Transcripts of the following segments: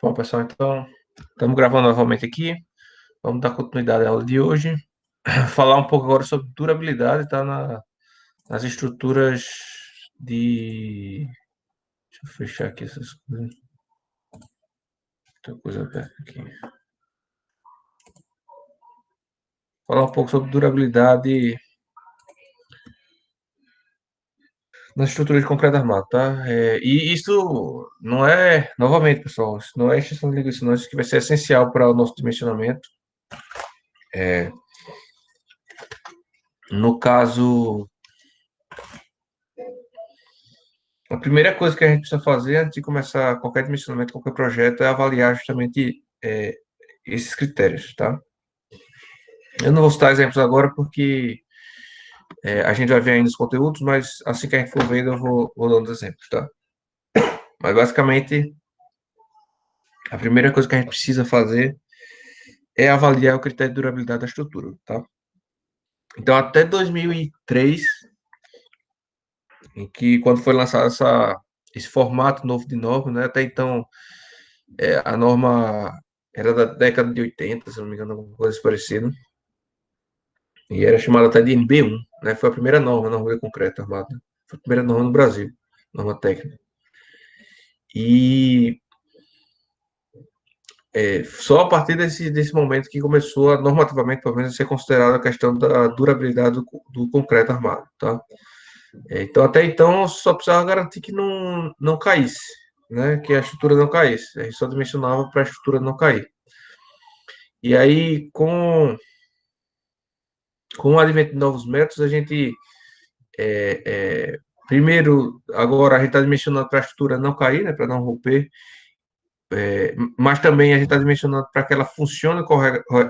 Bom, pessoal, então estamos gravando novamente aqui. Vamos dar continuidade à aula de hoje. Falar um pouco agora sobre durabilidade, tá? Nas estruturas de. Deixa eu fechar aqui essas coisas. Outra coisa aberta aqui. Falar um pouco sobre durabilidade nas estruturas de concreto armado, tá? E isso não é, novamente, pessoal, isso não é extensão de linguiça, não. Isso que vai ser essencial para o nosso dimensionamento. No caso, a primeira coisa que a gente precisa fazer antes de começar qualquer dimensionamento, qualquer projeto, é avaliar justamente esses critérios, tá? Eu não vou citar exemplos agora porque a gente vai ver ainda os conteúdos, mas assim que a gente for vendo, eu vou dando os exemplos, tá? Mas basicamente, a primeira coisa que a gente precisa fazer é avaliar o critério de durabilidade da estrutura, tá? Então, até 2003, em que quando foi lançado esse formato novo de norma, né? Até então, a norma era da década de 80, se não me engano, alguma coisa parecida. E era chamada até de NB1, né? Foi a primeira norma de concreto armado. Foi a primeira norma no Brasil, norma técnica. E só a partir desse momento que começou a, normativamente, pelo menos, a ser considerada a questão da durabilidade do concreto armado, tá? Então, até então, só precisava garantir que não caísse, né? Que a estrutura não caísse. A gente só dimensionava para a estrutura não cair. E aí, com o advento de novos métodos, a gente primeiro, agora a gente está dimensionando para a estrutura não cair, né, para não romper, mas também a gente está dimensionando para que ela funcione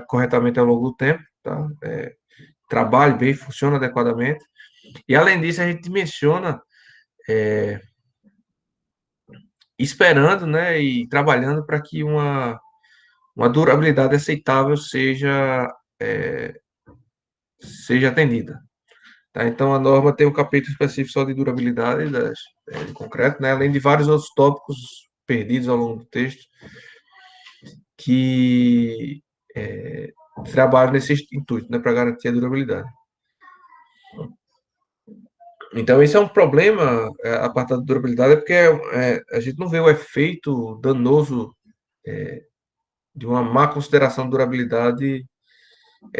corretamente ao longo do tempo, tá? Trabalhe bem, funcione adequadamente. E além disso, a gente dimensiona esperando, né, e trabalhando para que uma durabilidade aceitável seja atendida. Tá? Então, a norma tem um capítulo específico só de durabilidade de concreto, né? Além de vários outros tópicos perdidos ao longo do texto que trabalham nesse intuito, né? Para garantir a durabilidade. Então, esse é um problema, a parte da durabilidade, é porque a gente não vê o efeito danoso de uma má consideração de durabilidade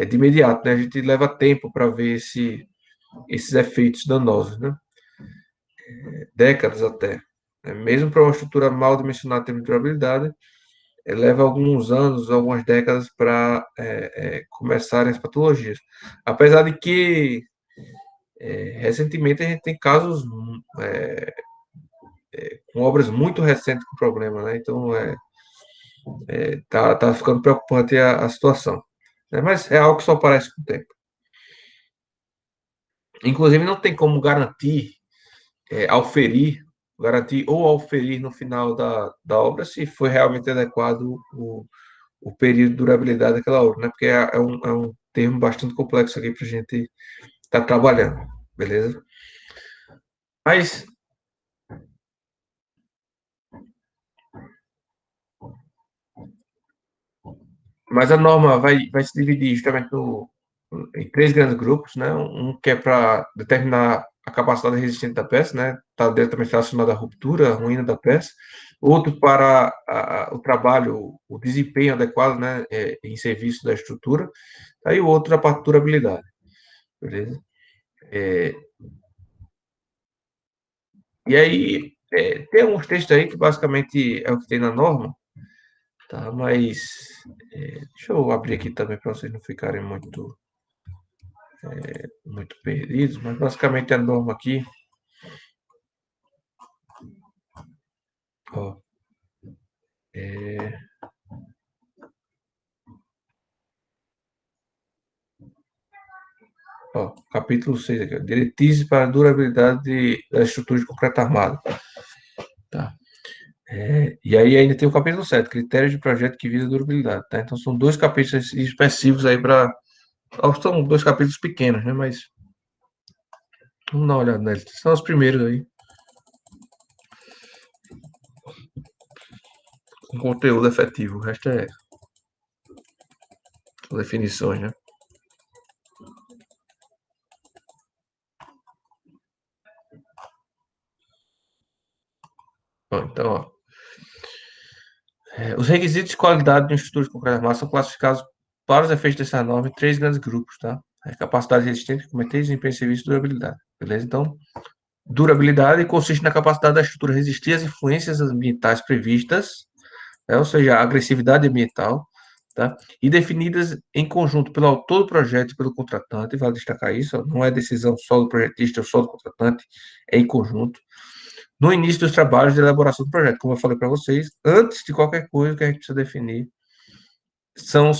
de imediato, né? A gente leva tempo para ver esses efeitos danosos, né? Décadas até. Mesmo para uma estrutura mal dimensionada em termos de durabilidade, leva alguns anos, algumas décadas para começarem as patologias. Apesar de que, recentemente, a gente tem casos com obras muito recentes com problema, né? Então, tá ficando preocupante a situação. Mas é algo que só aparece com o tempo. Inclusive, não tem como garantir ou auferir no final da obra se foi realmente adequado o período de durabilidade daquela obra, né? Porque é um termo bastante complexo aqui para a gente estar trabalhando, beleza? Mas, mas a norma vai se dividir justamente em três grandes grupos, né? Um que é para determinar a capacidade resistente da peça, né? Está diretamente relacionado à ruptura, à ruína da peça. Outro para o trabalho, o desempenho adequado, né? Em serviço da estrutura. Aí o outro a parte de durabilidade, beleza? É, e aí tem alguns textos aí que basicamente é o que tem na norma, tá? Mas deixa eu abrir aqui também para vocês não ficarem muito perdidos, mas basicamente a norma aqui, ó, capítulo 6 aqui, ó, diretrizes para a durabilidade da estrutura de concreto armado, tá? E aí ainda tem o capítulo 7, critérios de projeto que visa durabilidade, tá? Então são dois capítulos específicos aí para, são dois capítulos pequenos, né? Mas vamos dar uma olhada neles. São os primeiros aí. com conteúdo efetivo. O resto é definições, né? Bom, então, ó, os requisitos de qualidade de um estudo de concreto armado são classificados para os efeitos dessa norma em três grandes grupos, tá? Capacidade resistente, cometer, desempenho, serviço e durabilidade. Beleza? Então, durabilidade consiste na capacidade da estrutura resistir às influências ambientais previstas, né? Ou seja, a agressividade ambiental, tá? E definidas em conjunto pelo autor do projeto e pelo contratante, vale destacar isso, ó, não é decisão só do projetista ou só do contratante, é em conjunto. No início dos trabalhos de elaboração do projeto, como eu falei para vocês, antes de qualquer coisa que a gente precisa definir são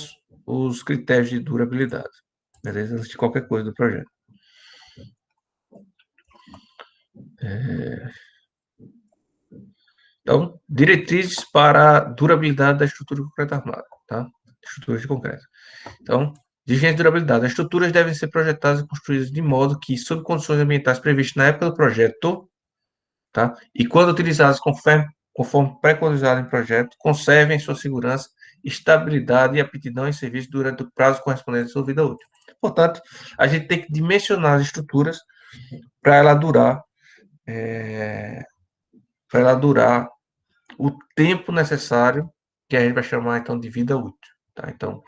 os critérios de durabilidade, beleza? Antes de qualquer coisa do projeto. Então, diretrizes para a durabilidade da estrutura de concreto armado, tá? Estruturas de concreto. Então, exigência de durabilidade. As estruturas devem ser projetadas e construídas de modo que, sob condições ambientais previstas na época do projeto, tá? E quando utilizadas conforme preconizado em projeto, conservem sua segurança, estabilidade e aptidão em serviço durante o prazo correspondente à sua vida útil. Portanto, a gente tem que dimensionar as estruturas para ela durar, para ela durar o tempo necessário que a gente vai chamar então de vida útil. Tá? Então,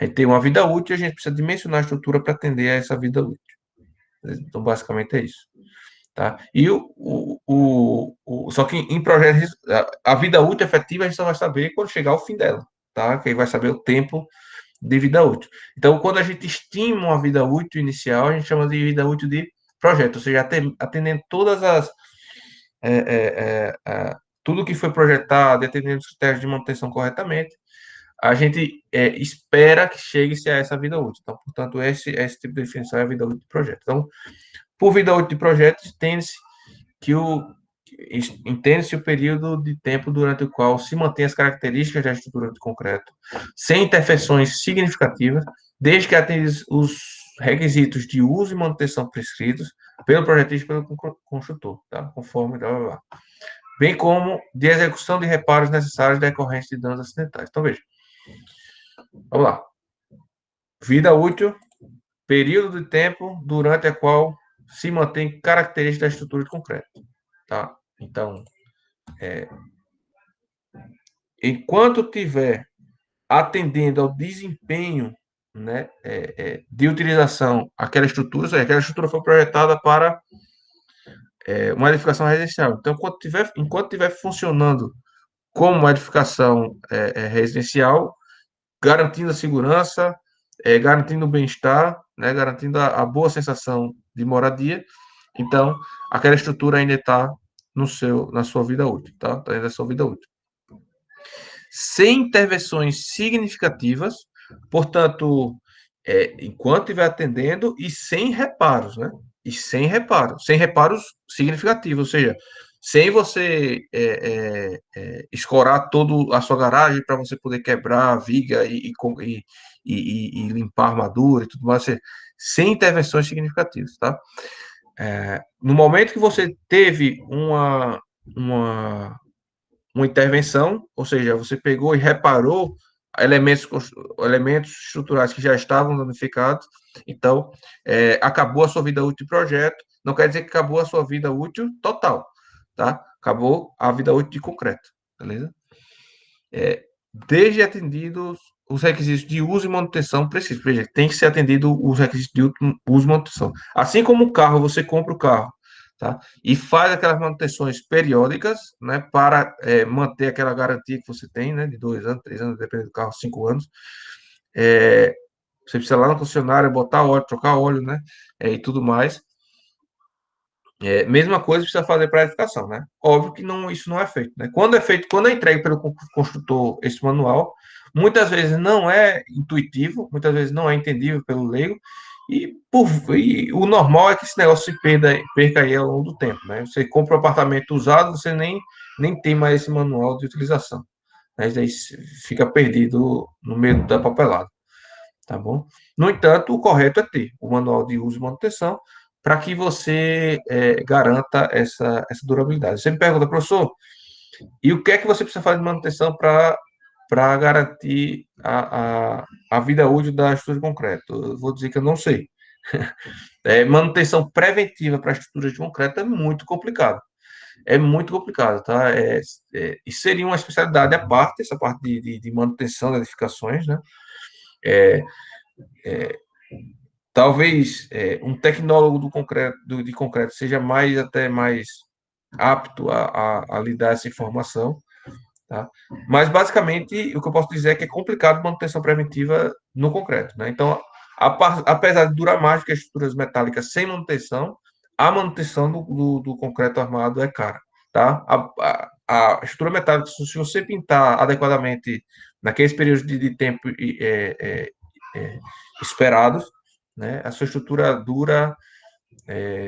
a gente tem uma vida útil e a gente precisa dimensionar a estrutura para atender a essa vida útil. Então, basicamente é isso. Tá? E só que em projetos, a vida útil efetiva a gente só vai saber quando chegar ao fim dela. Tá? Que aí vai saber o tempo de vida útil. Então, quando a gente estima uma vida útil inicial, a gente chama de vida útil de projeto, ou seja, atendendo todas as é, tudo que foi projetado, atendendo os critérios de manutenção corretamente, a gente espera que chegue-se a essa vida útil. Então, portanto, esse tipo de definição é a vida útil do projeto. Então, por vida útil de projeto, que o entende-se o período de tempo durante o qual se mantém as características da estrutura de concreto, sem intervenções significativas, desde que atenda os requisitos de uso e manutenção prescritos pelo projetista e pelo construtor, tá? Conforme blá, blá, blá. Bem como de execução de reparos necessários decorrentes de danos acidentais. Então, veja, vamos lá. Vida útil, período de tempo durante a qual se mantém características da estrutura de concreto, tá? Então, enquanto tiver atendendo ao desempenho, né, de utilização aquela estrutura, ou seja, aquela estrutura foi projetada para uma edificação residencial. Então, enquanto tiver funcionando como uma edificação residencial, garantindo a segurança, garantindo o bem-estar, né, garantindo a boa sensação de moradia, então aquela estrutura ainda está na sua vida útil, tá? Tá ainda na sua vida útil. Sem intervenções significativas, portanto, enquanto estiver atendendo e sem reparos, né? E sem reparos significativos, ou seja, sem você escorar toda a sua garagem para você poder quebrar a viga e limpar a armadura e tudo mais, seja, sem intervenções significativas, tá? No momento que você teve uma intervenção, ou seja, você pegou e reparou elementos, elementos estruturais que já estavam danificados, então acabou a sua vida útil de projeto, não quer dizer que acabou a sua vida útil total, tá? Acabou a vida útil de concreto, beleza? Desde atendidos os requisitos de uso e manutenção precisos. Veja, tem que ser atendido os requisitos de uso e manutenção. Assim como o carro, você compra o carro, tá? E faz aquelas manutenções periódicas, né? Para manter aquela garantia que você tem, né? De 2 anos, 3 anos, dependendo do carro, 5 anos. Você precisa ir lá na concessionária, botar óleo, trocar óleo, né? E tudo mais. Mesma coisa precisa fazer para a edificação, né? Óbvio que não, isso não é feito, né? Quando é entregue pelo construtor esse manual, muitas vezes não é intuitivo, muitas vezes não é entendível pelo leigo, e o normal é que esse negócio se perca aí ao longo do tempo, né? Você compra um apartamento usado, você nem tem mais esse manual de utilização, né? Isso aí fica perdido no meio da papelada, tá bom? No entanto, o correto é ter o manual de uso e manutenção para que você garanta essa durabilidade. Você me pergunta, professor, E o que é que você precisa fazer de manutenção para garantir a vida útil da estrutura de concreto? Eu vou dizer que eu não sei. Manutenção preventiva para estruturas de concreto é muito complicado. É muito complicado, tá? E seria uma especialidade à parte, essa parte de manutenção de edificações, né? Talvez um tecnólogo do concreto, de concreto seja até mais apto a lidar essa informação, tá? Mas, basicamente, o que eu posso dizer é que é complicado manutenção preventiva no concreto, né? Então, apesar de durar mais do que as estruturas metálicas sem manutenção, a manutenção do concreto armado é cara, tá? A estrutura metálica, se você pintar adequadamente naqueles períodos de tempo esperados, né, a sua estrutura dura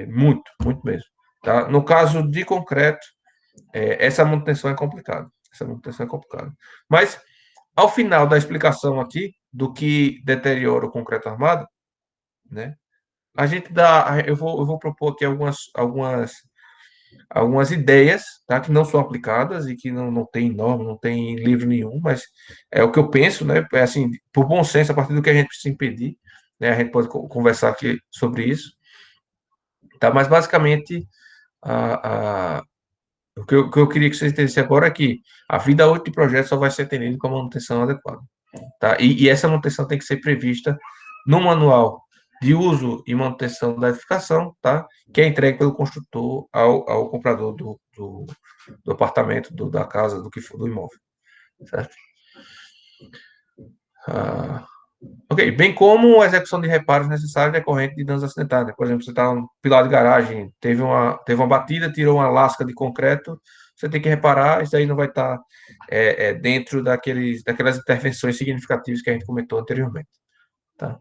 muito, muito mesmo, tá? No caso de concreto, essa manutenção é complicada. Essa manutenção é complicada. Mas, ao final da explicação aqui do que deteriora o concreto armado, né, a gente dá, eu vou propor aqui algumas ideias, tá, que não são aplicadas e que não tem norma, não tem livro nenhum, mas é o que eu penso, né, é assim, por bom senso, a partir do que a gente precisa impedir, né, a gente pode conversar aqui sobre isso, tá, mas basicamente a, o que eu queria que vocês entendessem agora é que a vida útil de projeto só vai ser atendida com a manutenção adequada, tá? E essa manutenção tem que ser prevista no manual de uso e manutenção da edificação, tá? Que é entregue pelo construtor ao comprador do apartamento, da casa, do que for, do imóvel, certo? Ah, ok, bem como a execução de reparos necessários decorrentes de danos acidentados, né? Por exemplo, você está no pilar de garagem, teve uma batida, tirou uma lasca de concreto, você tem que reparar, isso aí não vai estar dentro daquelas intervenções significativas que a gente comentou anteriormente, tá?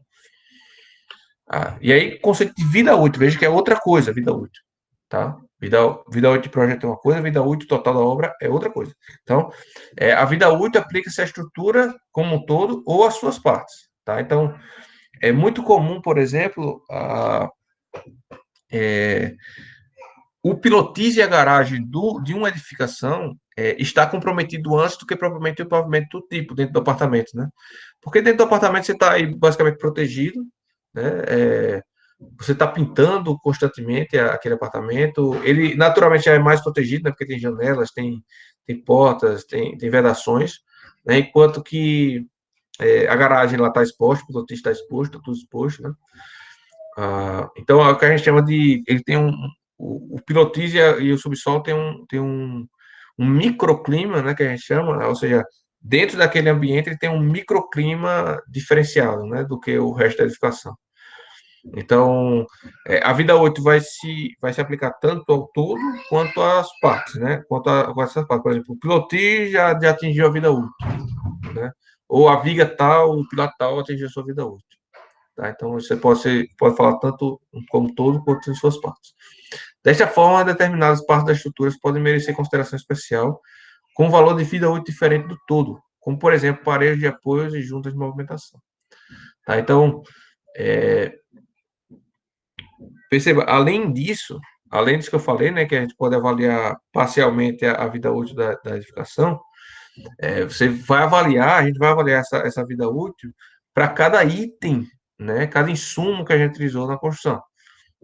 E aí, conceito de vida útil, veja que é outra coisa, vida útil, tá? Vida útil de projeto é uma coisa, vida útil total da obra é outra coisa. Então, a vida útil aplica-se à estrutura como um todo ou às suas partes, tá? Então, é muito comum, por exemplo, o pilotis e a garagem de uma edificação está comprometido antes do que propriamente o pavimento do tipo dentro do apartamento, né? Porque dentro do apartamento você está aí basicamente protegido, né? Você está pintando constantemente aquele apartamento. Ele naturalmente já é mais protegido, né? Porque tem janelas, tem portas, tem vedações, né? Enquanto que a garagem lá está exposta, o pilotis está exposto, está tudo exposto, né? Então, é o que a gente chama de. Ele tem o pilotis e o subsolo tem um microclima, né, que a gente chama, ou seja, dentro daquele ambiente ele tem um microclima diferenciado, né, do que o resto da edificação. Então, a vida útil vai se aplicar tanto ao todo quanto às partes, né? Com essas partes. Por exemplo, o pilotis já atingiu a vida útil, né? Ou a viga tal, o pilar tal atingiu a sua vida útil. Tá? Então, você pode falar tanto como todo quanto em suas partes. Desta forma, determinadas partes das estruturas podem merecer consideração especial, com valor de vida útil diferente do todo, como, por exemplo, paredes de apoios e juntas de movimentação. Tá? Então, perceba, além disso que eu falei, né, que a gente pode avaliar parcialmente a vida útil da edificação, a gente vai avaliar essa vida útil para cada item, né, cada insumo que a gente utilizou na construção,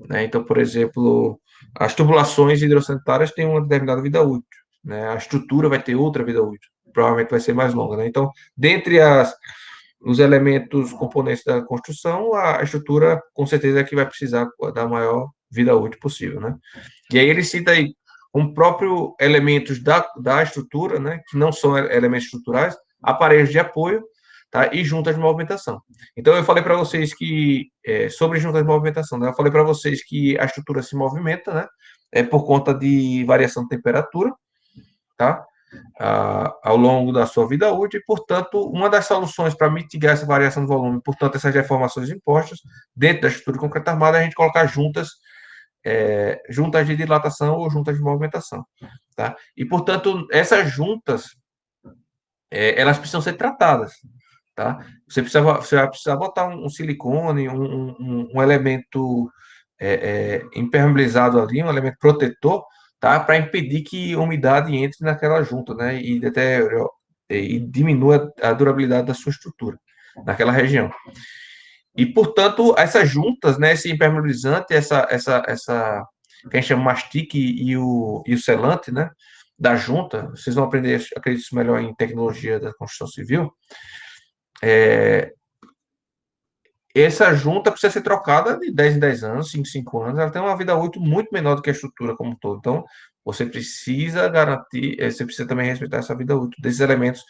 né? Então, por exemplo, as tubulações hidrossanitárias têm uma determinada vida útil, né? A estrutura vai ter outra vida útil, provavelmente vai ser mais longa, né? Então, dentre os elementos componentes da construção, a estrutura com certeza é que vai precisar da maior vida útil possível, né? E aí ele cita aí um próprio elementos da estrutura, né, que não são elementos estruturais, aparelhos de apoio, tá, e juntas de movimentação. Então eu falei para vocês que sobre juntas de movimentação, né, eu falei para vocês que a estrutura se movimenta, né, por conta de variação de temperatura, tá? Ao longo da sua vida útil, e, portanto, uma das soluções para mitigar essa variação de volume, portanto, essas deformações impostas, dentro da estrutura de concreto armado, é a gente colocar juntas de dilatação ou juntas de movimentação. Tá? E, portanto, essas juntas, elas precisam ser tratadas. Tá? Você vai precisar botar um silicone, um elemento impermeabilizado ali, um elemento protetor, tá? Para impedir que a umidade entre naquela junta, né? E diminua a durabilidade da sua estrutura naquela região. E, portanto, essas juntas, né, esse impermeabilizante, essa que a gente chama mastique e o selante, né, da junta, vocês vão aprender, acredito, isso melhor em tecnologia da construção civil. Essa junta precisa ser trocada de 10 em 10 anos, 5 em 5 anos, ela tem uma vida útil muito menor do que a estrutura como um todo. Então, você precisa garantir, você precisa também respeitar essa vida útil desses elementos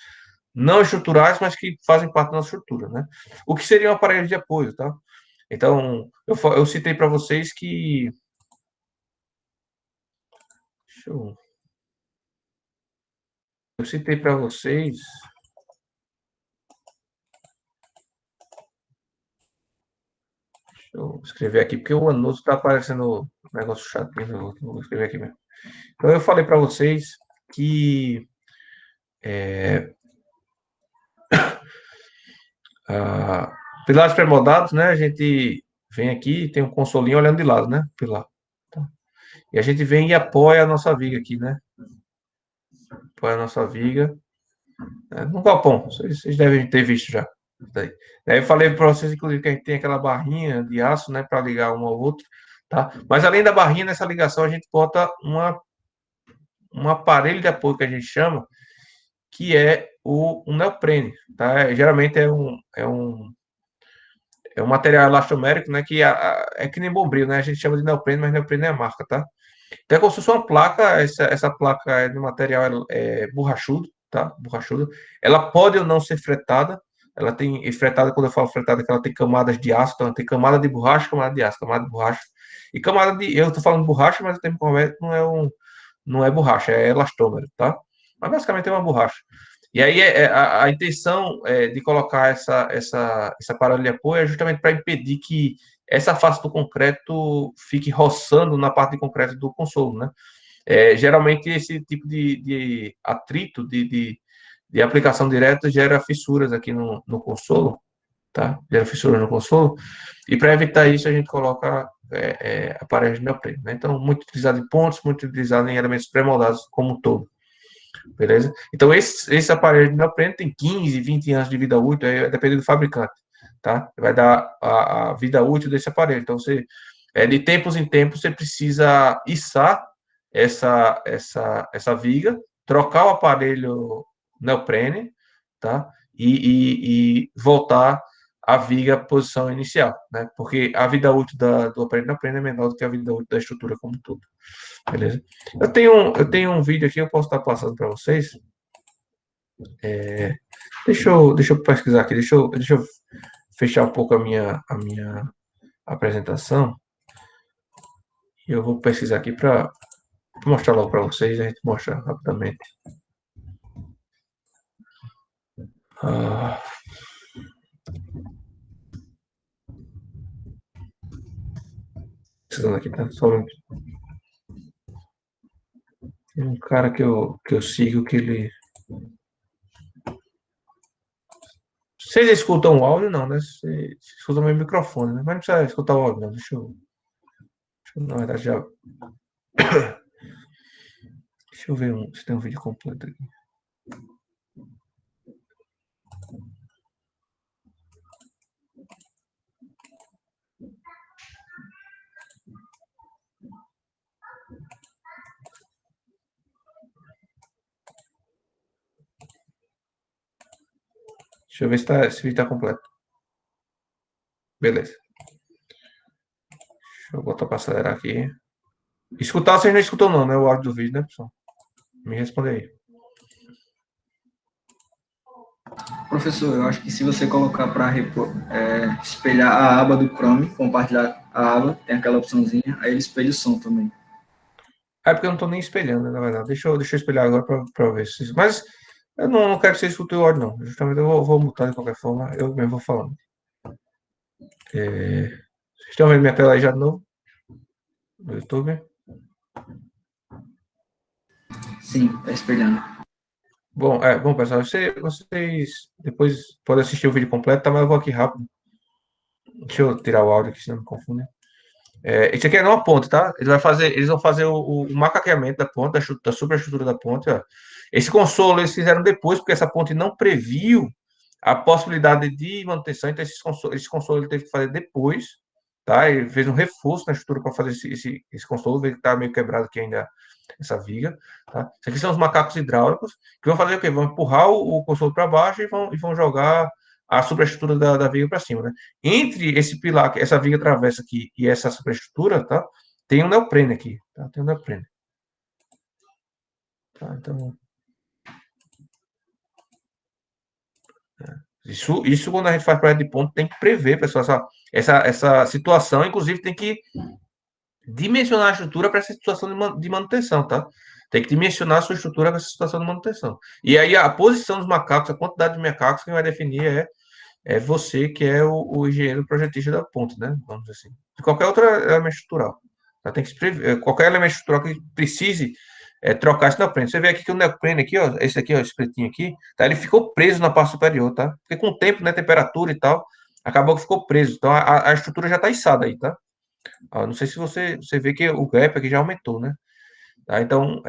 não estruturais, mas que fazem parte da nossa estrutura, né? O que seria um aparelho de apoio, tá? Então, eu citei para vocês que. Eu citei para vocês. Deixa eu escrever aqui, porque o anúncio está aparecendo um negócio chato. Vou escrever aqui mesmo. Então, eu falei para vocês que pilares pré-moldados, né? A gente vem aqui, tem um consolinho olhando de lado, né? Pilar. Tá. E a gente vem e apoia a nossa viga aqui, né? Apoia a nossa viga. No galpão, vocês devem ter visto já. Daí. Aí eu falei para vocês, inclusive, que a gente tem aquela barrinha de aço, né, para ligar um ao outro, tá? Mas além da barrinha, nessa ligação, a gente bota um aparelho de apoio que a gente chama, que é um neoprene, tá? Geralmente é um material elastomérico, né, que é que nem bombril, né? A gente chama de neoprene, mas neoprene é a marca, tá? Então é como se fosse uma placa, essa placa é de material borrachudo, tá? Borrachudo. Ela pode ou não ser fretada. Ela tem, e fretada, quando eu falo fretada, é que ela tem camadas de aço, então ela tem camada de borracha, camada de aço, camada de borracha. E camada de. Eu estou falando borracha, mas o termo correto não é borracha, é elastômero, tá? Mas basicamente é uma borracha. E aí a intenção de colocar esse aparelho de apoio é justamente para impedir que essa face do concreto fique roçando na parte de concreto do consolo, né? Geralmente esse tipo de atrito, de aplicação direta, gera fissuras aqui no consolo, tá? Gera fissuras no consolo, e para evitar isso a gente coloca aparelhos de neoprene, né? Então, muito utilizado em pontos, muito utilizado em elementos pré-moldados como um todo, beleza? Então, esse aparelho de neoprene tem 15, 20 anos de vida útil, depende do fabricante, tá? Vai dar a vida útil desse aparelho. Então, de tempos em tempos, você precisa içar essa viga, trocar o aparelho neoprene, tá? E voltar a viga à posição inicial, né? Porque a vida útil do aparelho neoprene é menor do que a vida útil da estrutura como um todo, beleza? Eu tenho um vídeo aqui, eu posso estar passando para vocês. Deixa eu pesquisar aqui, deixa eu fechar um pouco a minha apresentação. E eu vou pesquisar aqui para mostrar logo para vocês, a gente mostra rapidamente. Ah, precisando aqui, tá? Só um cara que eu sigo que ele. Vocês escutam o áudio, não, né? Vocês escutam meu microfone, né? Mas não precisa escutar o áudio, não. Na verdade, deixa eu ver se tem um vídeo completo aqui. Deixa eu ver se esse vídeo está completo. Beleza. Deixa eu botar para acelerar aqui. Escutar, vocês não escutam não, né? O áudio do vídeo, né, pessoal? Me responde aí. Professor, eu acho que se você colocar para espelhar a aba do Chrome, compartilhar a aba, tem aquela opçãozinha, aí ele espelha o som também. Porque eu não estou nem espelhando, né, na verdade. Deixa eu espelhar agora para ver se. Mas eu não quero que vocês escutem o áudio, não. Justamente eu vou mutar de qualquer forma, eu mesmo vou falando. Vocês estão vendo minha tela aí já de novo? No YouTube? Sim, está espelhando. Bom, pessoal, vocês depois podem assistir o vídeo completo, tá? Mas eu vou aqui rápido. Deixa eu tirar o áudio aqui, senão me confunde. Isso aqui é numa ponte, tá? Eles vão fazer o macaqueamento da ponte, da superestrutura da ponte, ó. Esse consolo eles fizeram depois, porque essa ponte não previu a possibilidade de manutenção, então esse consolo ele teve que fazer depois, tá? Ele fez um reforço na estrutura para fazer esse consolo, veio que tá meio quebrado aqui ainda essa viga, tá? Isso aqui são os macacos hidráulicos, que vão fazer o quê? Vão empurrar o consolo para baixo e vão jogar a superestrutura da viga para cima, né? Entre esse pilar, essa viga travessa aqui e essa superestrutura, tá? Tem um neoprene aqui, tá? Tem um neoprene. Tá? Então, isso quando a gente faz projeto de ponto, tem que prever, pessoal, essa situação, inclusive tem que dimensionar a estrutura para essa situação de manutenção, tá? Tem que dimensionar a sua estrutura para essa situação de manutenção. E aí a posição dos macacos, a quantidade de macacos, quem vai definir é você que é o engenheiro projetista da ponte, né? Vamos dizer assim. De qualquer outro elemento estrutural. Tá? Tem que se prever, qualquer elemento estrutural que precise trocar esse neoprene. Você vê aqui que o neoprene aqui, ó, esse aqui, ó, esse pretinho aqui, tá? Ele ficou preso na parte superior, tá? Porque com o tempo, né, temperatura e tal, acabou que ficou preso. Então a estrutura já tá içada aí, tá? Ó, não sei se você vê que o gap aqui já aumentou, né? Tá? Então,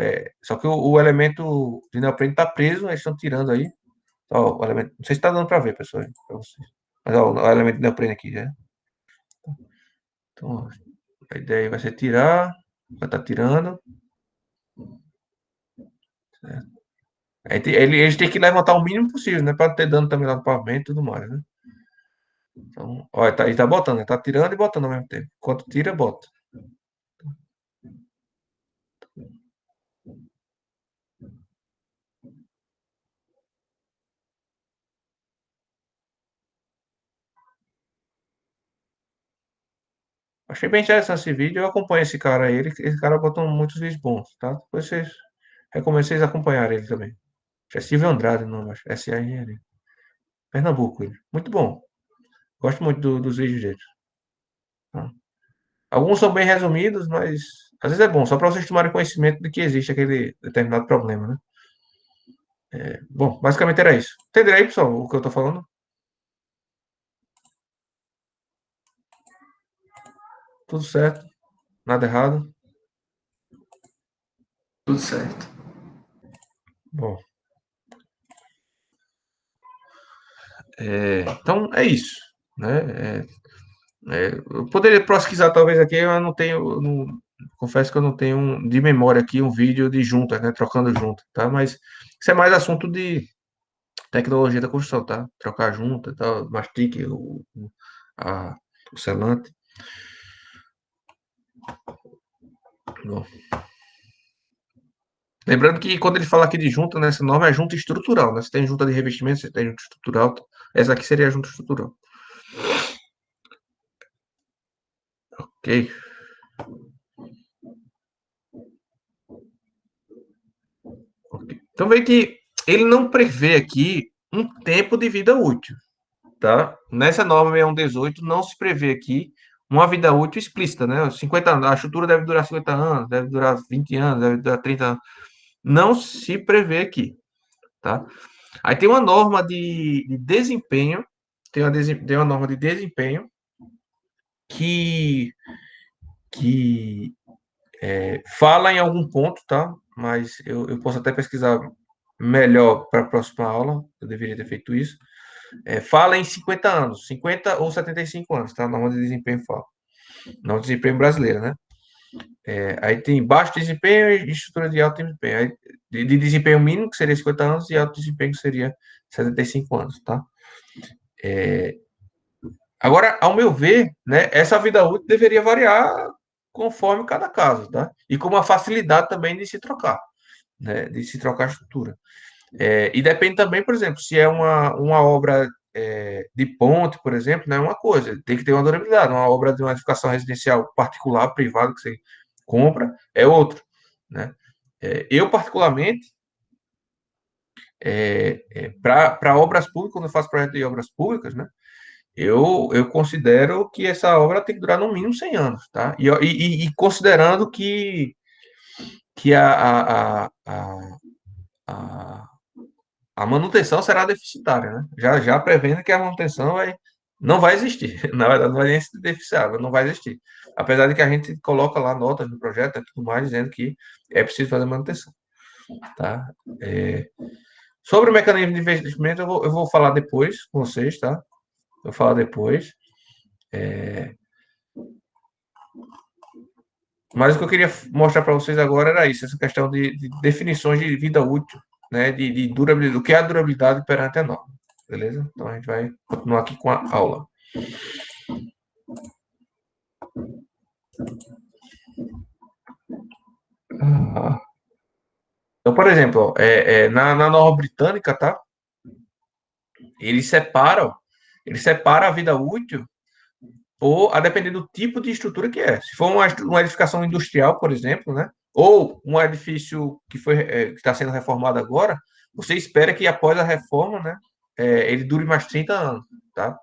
só que o elemento de neoprene tá preso, eles estão tirando aí. Ó, o elemento, não sei se está dando para ver, pessoal, para vocês. Mas ó, o elemento de neoprene aqui, né? Então, ó, a ideia vai ser tirar, vai estar tirando. Certo? Eles têm que levantar o mínimo possível, né? Para não ter dano também lá no pavimento e tudo mais, né? Então, ó, ele tá botando, né? Tá tirando e botando ao mesmo tempo. Enquanto tira, bota. Achei bem interessante esse vídeo. Eu acompanho esse cara aí. Esse cara botou muitos vídeos bons, tá? Depois vocês recomendo vocês acompanharem ele também. É Silvio Andrade, não, acho. SA Engenharia. Pernambuco, ele. Muito bom. Gosto muito dos vídeos dele. Tá? Alguns são bem resumidos, mas às vezes é bom, só para vocês tomarem conhecimento de que existe aquele determinado problema, né? Bom, basicamente era isso. Entenderam aí, pessoal, o que eu tô falando? Tudo certo, nada errado. Tudo certo. Bom, então é isso, né? Eu poderia pesquisar talvez aqui, eu não tenho, confesso que eu não tenho de memória aqui um vídeo de juntas, né? Trocando junta, tá? Mas isso é mais assunto de tecnologia da construção, tá? Trocar junta, tal, mastique, a, o selante. Bom. Lembrando que quando ele fala aqui de junta, nessa norma é junta estrutural, né? Você tem junta de revestimento, você tem junta estrutural. Essa aqui seria a junta estrutural. Ok. Ok. Então vê que ele não prevê aqui um tempo de vida útil, tá? Nessa norma 6118 não se prevê aqui uma vida útil explícita, né? 50 anos, a estrutura deve durar 50 anos, deve durar 20 anos, deve durar 30 anos. Não se prevê aqui, tá? Aí tem uma norma de desempenho, tem uma norma de desempenho que, que fala em algum ponto, tá? Mas eu posso até pesquisar melhor para a próxima aula, eu deveria ter feito isso. Fala em 50 anos, 50 ou 75 anos, tá? A norma de desempenho fala. Não desempenho brasileira, né? Aí tem baixo desempenho e estrutura de alto desempenho. Aí, de desempenho mínimo, que seria 50 anos, e alto desempenho, que seria 75 anos, tá? Agora, ao meu ver, né, essa vida útil deveria variar conforme cada caso, tá? E com uma facilidade também de se trocar, né? De se trocar a estrutura. E depende também, por exemplo, se é uma obra de ponte, por exemplo, não é uma coisa, tem que ter uma durabilidade. Uma obra de uma edificação residencial particular, privada, que você compra, é outro, né? Eu, particularmente, para obras públicas, quando eu faço projeto de obras públicas, né? Eu considero que essa obra tem que durar no mínimo 100 anos, tá? E considerando que a, a manutenção será deficitária, né? Já prevendo que a manutenção não vai existir. Na verdade, não vai nem ser deficitária, não vai existir. Apesar de que a gente coloca lá notas no projeto e tudo mais, dizendo que é preciso fazer manutenção, tá? Sobre o mecanismo de investimento, eu vou falar depois com vocês, tá? Eu vou falar depois. Mas o que eu queria mostrar para vocês agora era isso, essa questão de definições de vida útil, né? De durabilidade, o que é a durabilidade perante a norma, beleza? Então a gente vai continuar aqui com a aula. Então, por exemplo, na norma britânica, tá? Eles separam, eles separam a vida útil a depender do tipo de estrutura que é. Se for uma edificação industrial, por exemplo, né? Ou um edifício que está sendo reformado agora, você espera que após a reforma, né? Ele dure mais 30 anos, tá?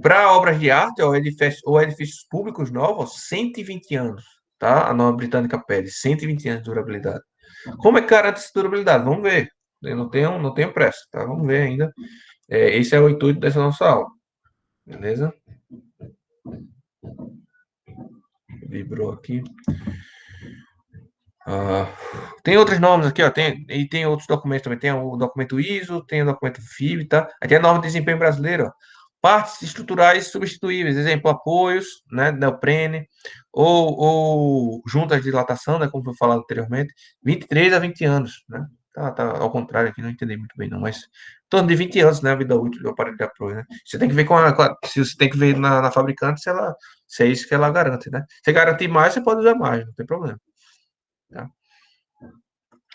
Para obras de arte ou edifícios públicos novos, 120 anos, tá? A norma britânica pede 120 anos de durabilidade. Como é que garante essa durabilidade? Vamos ver. Eu não tenho pressa, tá? Vamos ver ainda. Esse é o intuito dessa nossa aula. Beleza? Vibrou aqui. Tem outros nomes aqui, ó. Tem outros documentos também. Tem o documento ISO, tem o documento FIB, tá? Aí tem a norma de desempenho brasileira, ó. Partes estruturais substituíveis, exemplo, apoios, né, neoprene, ou juntas de dilatação, né, como foi falado anteriormente, 23 a 20 anos, né? Tá ao contrário aqui, não entendi muito bem, não, mas em torno de 20 anos, né, a vida útil do aparelho de apoio, né? Você tem que ver se você tem que ver na fabricante se é isso que ela garante, né? Se garantir mais, você pode usar mais, não tem problema, tá?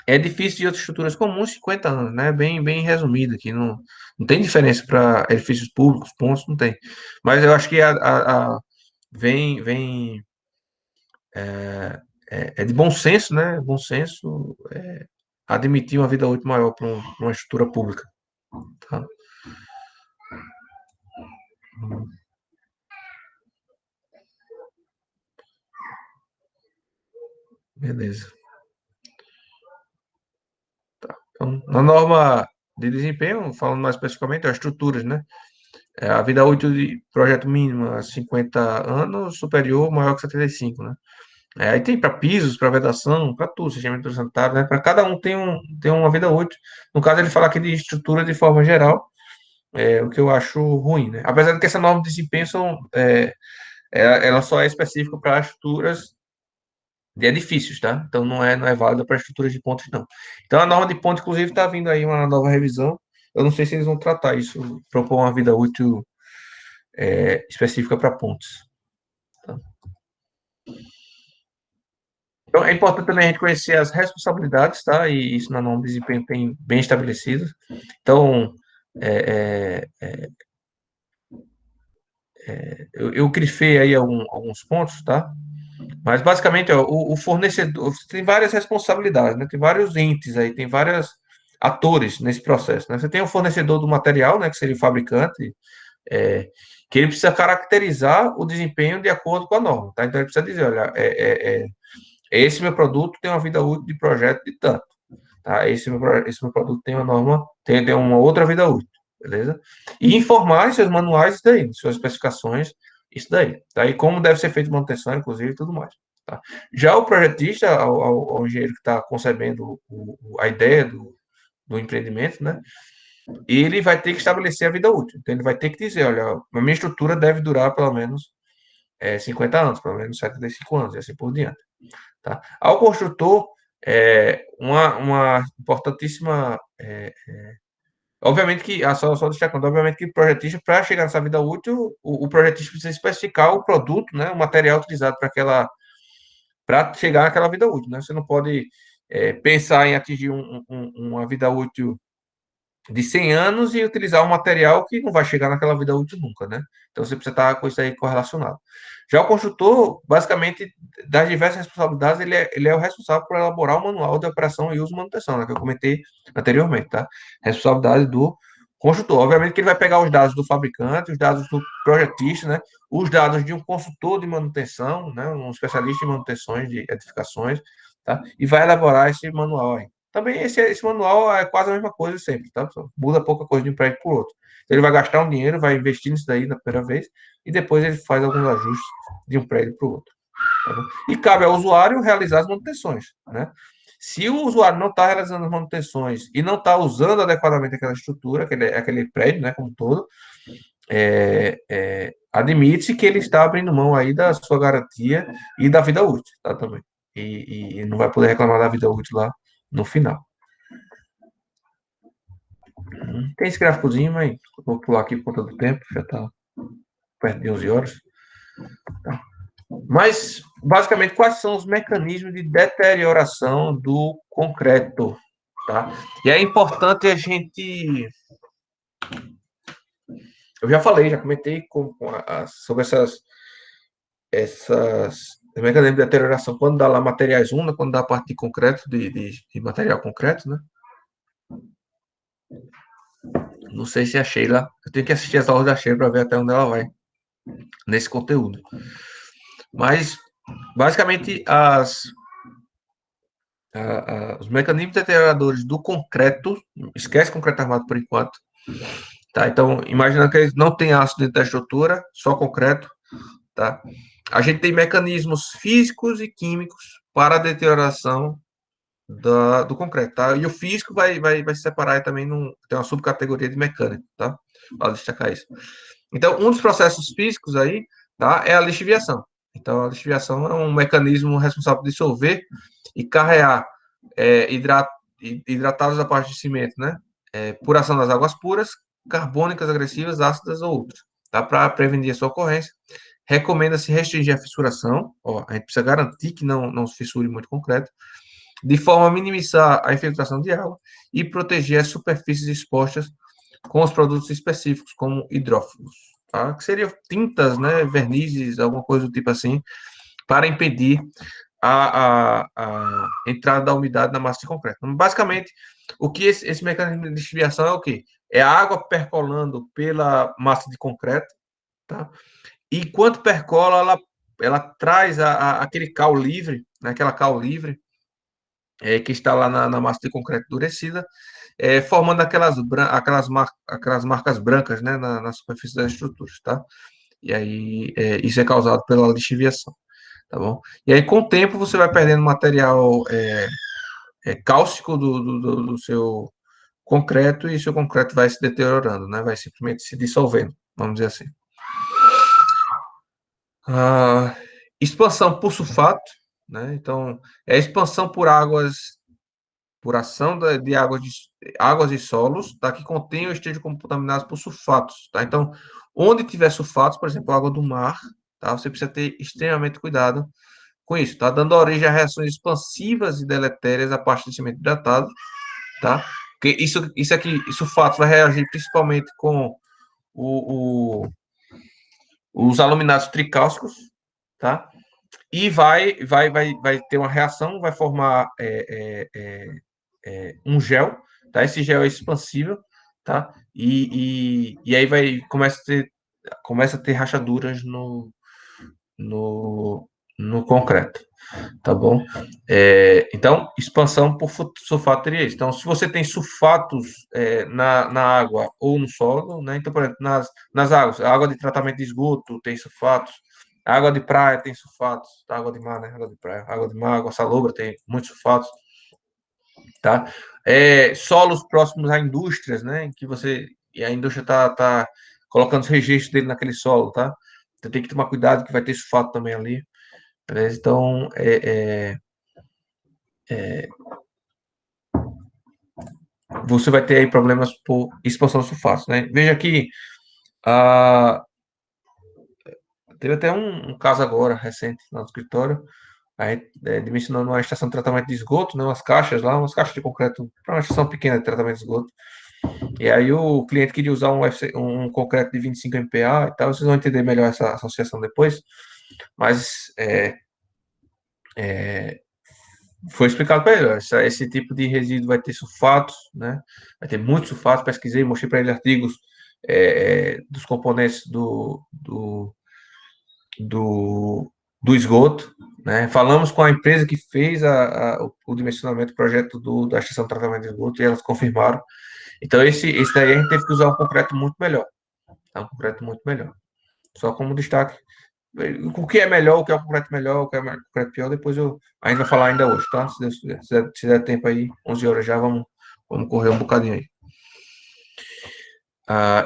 É difícil de outras estruturas comuns, 50 anos, né? Bem resumido aqui. Não tem diferença para edifícios públicos, pontos, não tem. Mas eu acho que vem é de bom senso, né? Bom senso admitir uma vida útil maior para uma estrutura pública. Tá? Beleza. Então, na norma de desempenho, falando mais especificamente, as estruturas, né? A vida útil de projeto mínima 50 anos, superior ou maior que 75, né? Aí tem para pisos, para vedação, para tudo, sistema sanitário, né? Para cada um tem uma vida útil. No caso, ele fala aqui de estrutura de forma geral, o que eu acho ruim, né? Apesar de que essa norma de desempenho ela só é específica para estruturas de edifícios, tá? Então não é válida para estruturas de pontes, não. Então a norma de ponte, inclusive, está vindo aí uma nova revisão. Eu não sei se eles vão tratar isso, propor uma vida útil específica para pontes. Tá? Então, é importante também a gente conhecer as responsabilidades, tá? E isso na norma de desempenho tem bem estabelecido. Então, eu grifei aí alguns pontos, tá? Mas, basicamente, ó, o fornecedor tem várias responsabilidades, né? Tem vários entes aí, tem vários atores nesse processo, né? Você tem o fornecedor do material, né? Que seria o fabricante, é, que ele precisa caracterizar o desempenho de acordo com a norma, tá? Então, ele precisa dizer, olha, esse meu produto tem uma vida útil de projeto de tanto. Tá? Esse meu produto tem uma norma, tem uma outra vida útil, beleza? E informar em seus manuais isso daí, suas especificações, isso daí, tá? E como deve ser feita manutenção, inclusive, e tudo mais, tá? Já o projetista, ao engenheiro que está concebendo a ideia do empreendimento, né? Ele vai ter que estabelecer a vida útil. Então, ele vai ter que dizer, olha, a minha estrutura deve durar pelo menos 50 anos, pelo menos 75 anos, e assim por diante. Tá? Ao construtor, uma importantíssima. Obviamente que, só destacando, obviamente que o projetista, para chegar nessa vida útil, o projetista precisa especificar o produto, né, o material utilizado para chegar naquela vida útil. Né? Você não pode pensar em atingir uma vida útil de 100 anos e utilizar um material que não vai chegar naquela vida útil nunca, né? Então você precisa estar com isso aí correlacionado. Já o construtor, basicamente, das diversas responsabilidades, ele é o responsável por elaborar o manual de operação e uso e manutenção, né, que eu comentei anteriormente, tá? Responsabilidade do construtor. Obviamente que ele vai pegar os dados do fabricante, os dados do projetista, né? Os dados de um consultor de manutenção, né? Um especialista em manutenções de edificações, tá? E vai elaborar esse manual aí, Também esse manual é quase a mesma coisa sempre, tá, pessoal? Muda pouca coisa de um prédio para o outro. Então, ele vai gastar um dinheiro, vai investir nisso daí na primeira vez, e depois ele faz alguns ajustes de um prédio para o outro. Tá bom? E cabe ao usuário realizar as manutenções, né? Se o usuário não está realizando as manutenções e não está usando adequadamente aquela estrutura, aquele prédio, né, como um todo, admite-se que ele está abrindo mão aí da sua garantia e da vida útil, tá, também. E não vai poder reclamar da vida útil lá no final. Tem esse gráficozinho, mas vou pular aqui por todo o tempo, já está perto de 11 horas. Tá? Mas, basicamente, quais são os mecanismos de deterioração do concreto? Tá? E é importante a gente. Eu já falei, já comentei sobre essas mecanismos de deterioração. Quando dá lá materiais únicos, quando dá a parte de concreto, de material concreto, né? Não sei se a Sheila. Eu tenho que assistir as aulas da Sheila para ver até onde ela vai nesse conteúdo. Mas, basicamente, os mecanismos deterioradores do concreto, esquece concreto armado por enquanto, tá? Então, imaginando que eles não têm ácido dentro da estrutura, só concreto, tá? A gente tem mecanismos físicos e químicos para a deterioração do concreto, tá? E o físico vai se separar também, tem uma subcategoria de mecânico, tá? Para destacar isso. Então, um dos processos físicos aí, tá? É a lixiviação. Então, a lixiviação é um mecanismo responsável por dissolver e carrear hidratados da parte de cimento, né? Por ação das águas puras, carbônicas, agressivas, ácidas ou outras, tá? Para prevenir a sua ocorrência. Recomenda-se restringir a fissuração, ó, a gente precisa garantir que não se fissure muito concreto, de forma a minimizar a infiltração de água e proteger as superfícies expostas com os produtos específicos, como hidrófugos, tá? Que seriam tintas, né, vernizes, alguma coisa do tipo assim, para impedir a entrada da umidade na massa de concreto. Então, basicamente, o que esse mecanismo de desviação é o quê? É a água percolando pela massa de concreto, tá? E enquanto percola, ela traz aquele cal livre, né, aquela cal livre, que está lá na massa de concreto endurecida, formando aquelas marcas brancas, né, na superfície das estruturas, tá? E aí, isso é causado pela lixiviação, tá bom? E aí, com o tempo, você vai perdendo material cálcico do seu concreto e seu concreto vai se deteriorando, né? Vai simplesmente se dissolvendo, vamos dizer assim. Expansão por sulfato, né? Então, é a expansão por ação de águas e solos, tá? Que contêm ou estejam contaminados por sulfatos, tá? Então, onde tiver sulfatos, por exemplo, água do mar, tá? Você precisa ter extremamente cuidado com isso, tá? Dando origem a reações expansivas e deletérias a partir do cimento hidratado, tá? Porque isso aqui, sulfatos vai reagir principalmente com o, o, os aluminados tricálcicos, tá? E vai ter uma reação, vai formar um gel, tá? Esse gel é expansível, tá? E aí começa a ter rachaduras no, no concreto, tá bom? Então, expansão por sulfato teria isso. Então, se você tem sulfatos na água ou no solo, né? Então, por exemplo, nas águas, a água de tratamento de esgoto tem sulfatos, a água de praia tem sulfatos, tá? Água de mar, né? Água de praia, água de mar, água salobra tem muitos sulfatos, tá? Solos próximos a indústrias, né? E a indústria tá colocando os registros dele naquele solo, tá? Então tem que tomar cuidado que vai ter sulfato também ali, beleza? Então, você vai ter aí problemas por expansão de sulfatos, né? Veja que ah, teve até um caso agora, recente, lá no escritório, aí, dimensionando uma estação de tratamento de esgoto, né? Umas caixas de concreto para uma estação pequena de tratamento de esgoto. E aí o cliente queria usar um concreto de 25 MPa e tal, vocês vão entender melhor essa associação depois, mas foi explicado para ele, ó, esse tipo de resíduo vai ter sulfatos, né? Vai ter muitos sulfatos, pesquisei, mostrei para ele artigos dos componentes do do esgoto, né? Falamos com a empresa que fez o dimensionamento do projeto da estação de tratamento de esgoto e elas confirmaram. Então, esse daí a gente teve que usar um concreto muito melhor. Tá? Um concreto muito melhor. Só como destaque. O que é melhor, o que é o concreto melhor, o que é o concreto pior, depois eu ainda vou falar ainda hoje, tá? Se Deus quiser. Se der tempo aí, 11 horas já, vamos correr um bocadinho aí.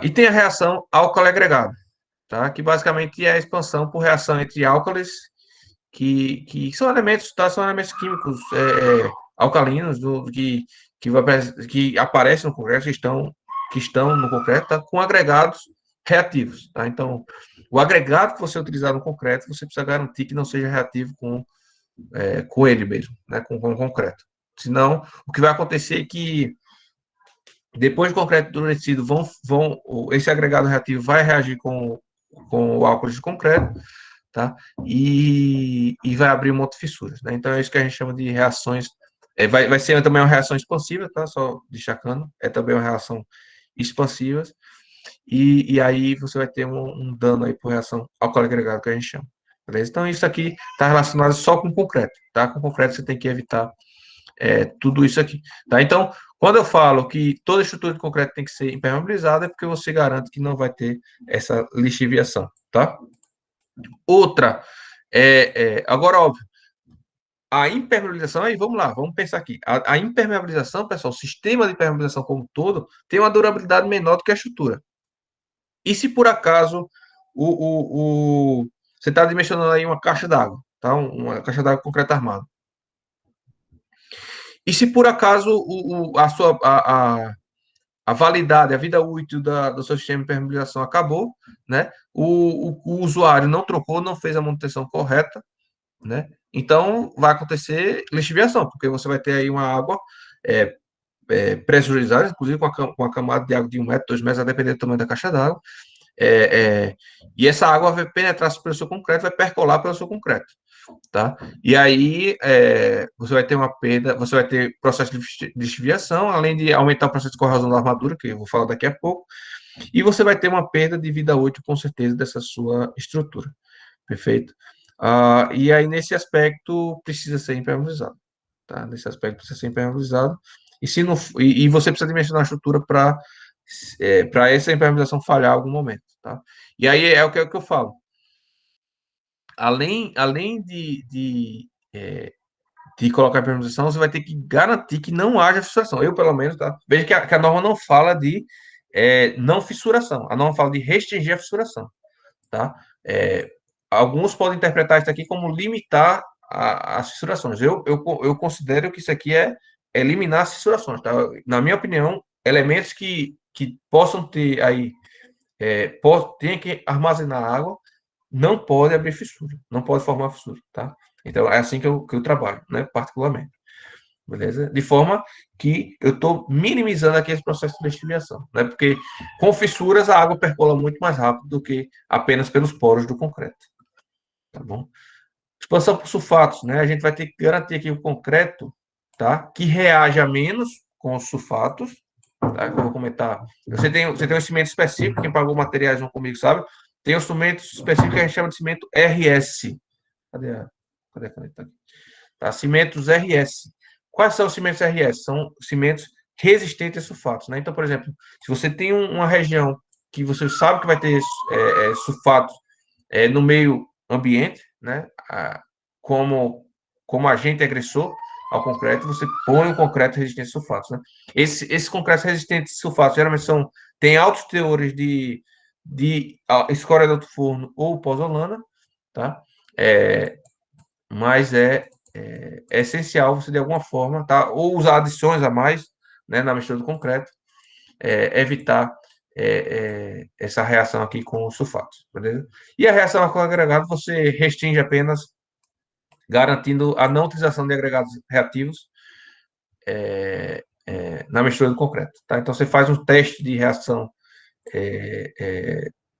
E tem a reação álcool agregado, tá? Que basicamente é a expansão por reação entre álcalis, que são elementos, tá? São elementos químicos alcalinos que aparecem no concreto, que estão no concreto, tá? Com agregados reativos, tá? Então, o agregado que você utilizar no concreto, você precisa garantir que não seja reativo com ele mesmo, né? Com o concreto. Senão, o que vai acontecer é que depois do concreto endurecido, esse agregado reativo vai reagir com o álcool de concreto, tá? E vai abrir um monte de fissuras, né? Então é isso que a gente chama de reações. Vai ser também uma reação expansiva, tá? Só destacando, é também uma reação expansiva. E aí você vai ter um dano aí por reação álcool agregado que a gente chama. Beleza? Então isso aqui está relacionado só com concreto, tá? Com concreto você tem que evitar tudo isso aqui, tá? Então, quando eu falo que toda estrutura de concreto tem que ser impermeabilizada, é porque você garante que não vai ter essa lixiviação, tá? Outra, agora, óbvio, a impermeabilização, aí vamos lá, vamos pensar aqui. A impermeabilização, pessoal, o sistema de impermeabilização como um todo, tem uma durabilidade menor do que a estrutura. E se por acaso você está dimensionando aí uma caixa d'água, tá? Uma caixa d'água com concreto armado. E se por acaso a validade, a vida útil do seu sistema de impermeabilização acabou, né? O usuário não trocou, não fez a manutenção correta, né? Então vai acontecer lixiviação, porque você vai ter aí uma água é, pressurizada, inclusive com a camada de água de 1 metro, 2 metros, a depender do tamanho da caixa d'água. E essa água vai penetrar pelo seu concreto, vai percolar pelo seu concreto, tá? E aí você vai ter uma perda, você vai ter processo de desviação, além de aumentar o processo de corrosão da armadura, que eu vou falar daqui a pouco, e você vai ter uma perda de vida útil, com certeza, dessa sua estrutura, perfeito? E aí, nesse aspecto, precisa ser impermeabilizado, tá? Nesse aspecto, precisa ser impermeabilizado, e, se não, e você precisa dimensionar a estrutura para essa impermeabilização falhar em algum momento, tá? E aí é o que eu falo. Além de colocar a impermeabilização, você vai ter que garantir que não haja fissuração. Eu, pelo menos, tá? Veja que a norma não fala de não fissuração. A norma fala de restringir a fissuração, tá? Alguns podem interpretar isso aqui como limitar as fissurações. Eu considero que isso aqui é eliminar as fissurações, tá? Na minha opinião, elementos que possam ter aí, tem que armazenar água, não pode abrir fissura, não pode formar fissura, tá? Então, é assim que eu trabalho, né, particularmente, beleza? De forma que eu estou minimizando aqui esse processo de lixiviação, né? Porque com fissuras a água percola muito mais rápido do que apenas pelos poros do concreto, tá bom? Expansão por sulfatos, né? A gente vai ter que garantir aqui o concreto, tá? Que reaja menos com os sulfatos, tá? Que eu vou comentar. Você tem um cimento específico, quem pagou materiais vão comigo sabe. Tem um cimento específico que a gente chama de cimento RS. Cadê a caneta aqui? Tá? Cimentos RS. Quais são os cimentos RS? São cimentos resistentes a sulfatos, né? Então, por exemplo, se você tem uma região que você sabe que vai ter sulfatos no meio ambiente, né? Como agente agressor ao concreto, você põe o concreto resistente a sulfatos, né? Esses concretos resistentes a sulfatos geralmente têm altos teores de escória de alto forno ou pozolana, tá? Mas é essencial você, de alguma forma, tá? Ou usar adições a mais, né, na mistura do concreto, evitar essa reação aqui com os sulfatos, beleza? E a reação com agregado você restringe apenas garantindo a não utilização de agregados reativos na mistura do concreto, tá? Então você faz um teste de reação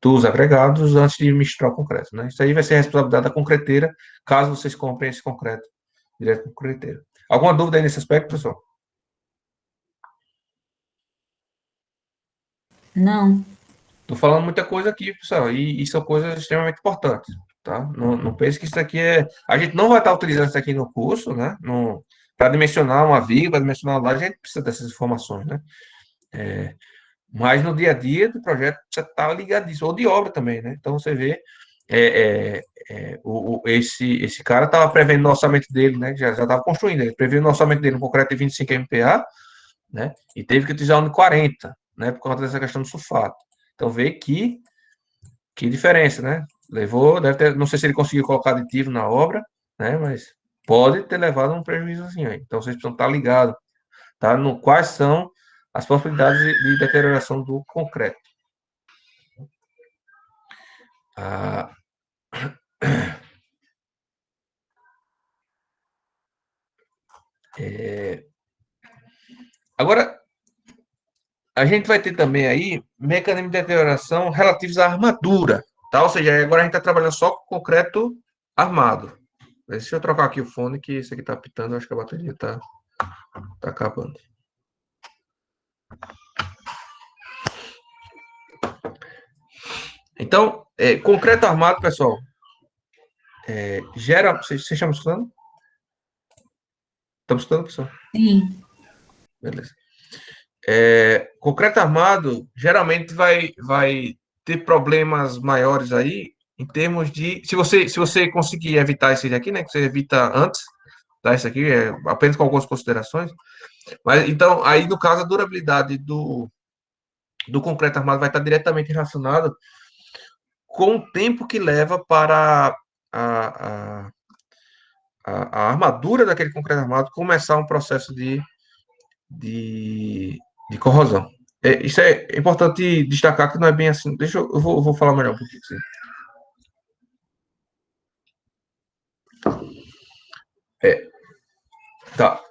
dos agregados antes de misturar o concreto, né? Isso aí vai ser a responsabilidade da concreteira, caso vocês comprem esse concreto direto com o concreteiro. Alguma dúvida aí nesse aspecto, pessoal? Não. Estou falando muita coisa aqui, pessoal, e são coisas extremamente importantes. tá? Não pense que isso aqui é... A gente não vai estar utilizando isso aqui no curso, né? Para dimensionar uma viga, para dimensionar uma laje, a gente precisa dessas informações, né? Mas no dia a dia do projeto, você está ligadíssimo, ou de obra também, né? Então, você vê, esse cara estava prevendo no orçamento dele, né? Já estava construindo, ele previu no orçamento dele um concreto de 25 MPa, né? E teve que utilizar um de 40, né? Por conta dessa questão do sulfato. Então, vê que diferença, né? Levou, deve ter, não sei se ele conseguiu colocar aditivo na obra, né? Mas pode ter levado um prejuízo assim aí. Então, vocês precisam estar ligados, tá? No quais são as possibilidades de deterioração do concreto. Ah, agora, a gente vai ter também aí mecanismos de deterioração relativos à armadura, tá? Ou seja, agora a gente está trabalhando só com concreto armado. Deixa eu trocar aqui o fone, que esse aqui está pitando, acho que a bateria está acabando. Então, concreto armado, pessoal, gera... Vocês estão me escutando? Estão me escutando, pessoal? Sim. Beleza. Concreto armado geralmente vai ter problemas maiores aí em termos de... Se você conseguir evitar esse aqui, né? Que você evita antes, tá? Isso aqui é apenas com algumas considerações. Mas, então, aí, no caso, a durabilidade do concreto armado vai estar diretamente relacionado com o tempo que leva para a, a armadura daquele concreto armado começar um processo de, de corrosão. Isso é importante destacar que não é bem assim. Eu vou falar melhor um pouquinho. Assim. Tá.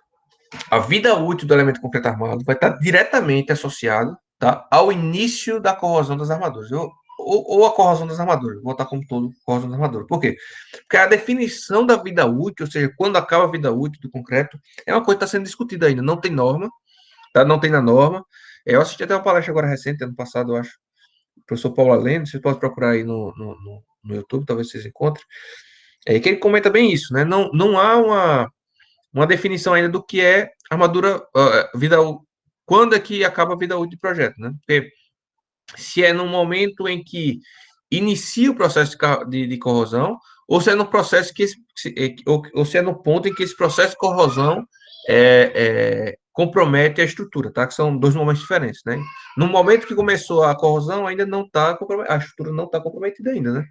A vida útil do elemento concreto armado vai estar diretamente associada, tá, ao início da corrosão das armaduras. Ou a corrosão das armaduras. Vou botar como todo corrosão das armaduras. Por quê? Porque a definição da vida útil, ou seja, quando acaba a vida útil do concreto, é uma coisa que está sendo discutida ainda. Não tem norma, tá? Não tem na norma. Eu assisti até uma palestra agora recente, ano passado, eu acho, o professor Paulo Alendo, vocês podem procurar aí no YouTube, talvez vocês encontrem, que ele comenta bem isso, né? Não há uma definição ainda do que é armadura, vida, quando é que acaba a vida útil do projeto, né? Porque se é no momento em que inicia o processo de corrosão, ou se é no processo ou se é no ponto em que esse processo de corrosão compromete a estrutura, tá? Que são dois momentos diferentes, né? No momento que começou a corrosão, ainda não está a estrutura não está comprometida ainda, né?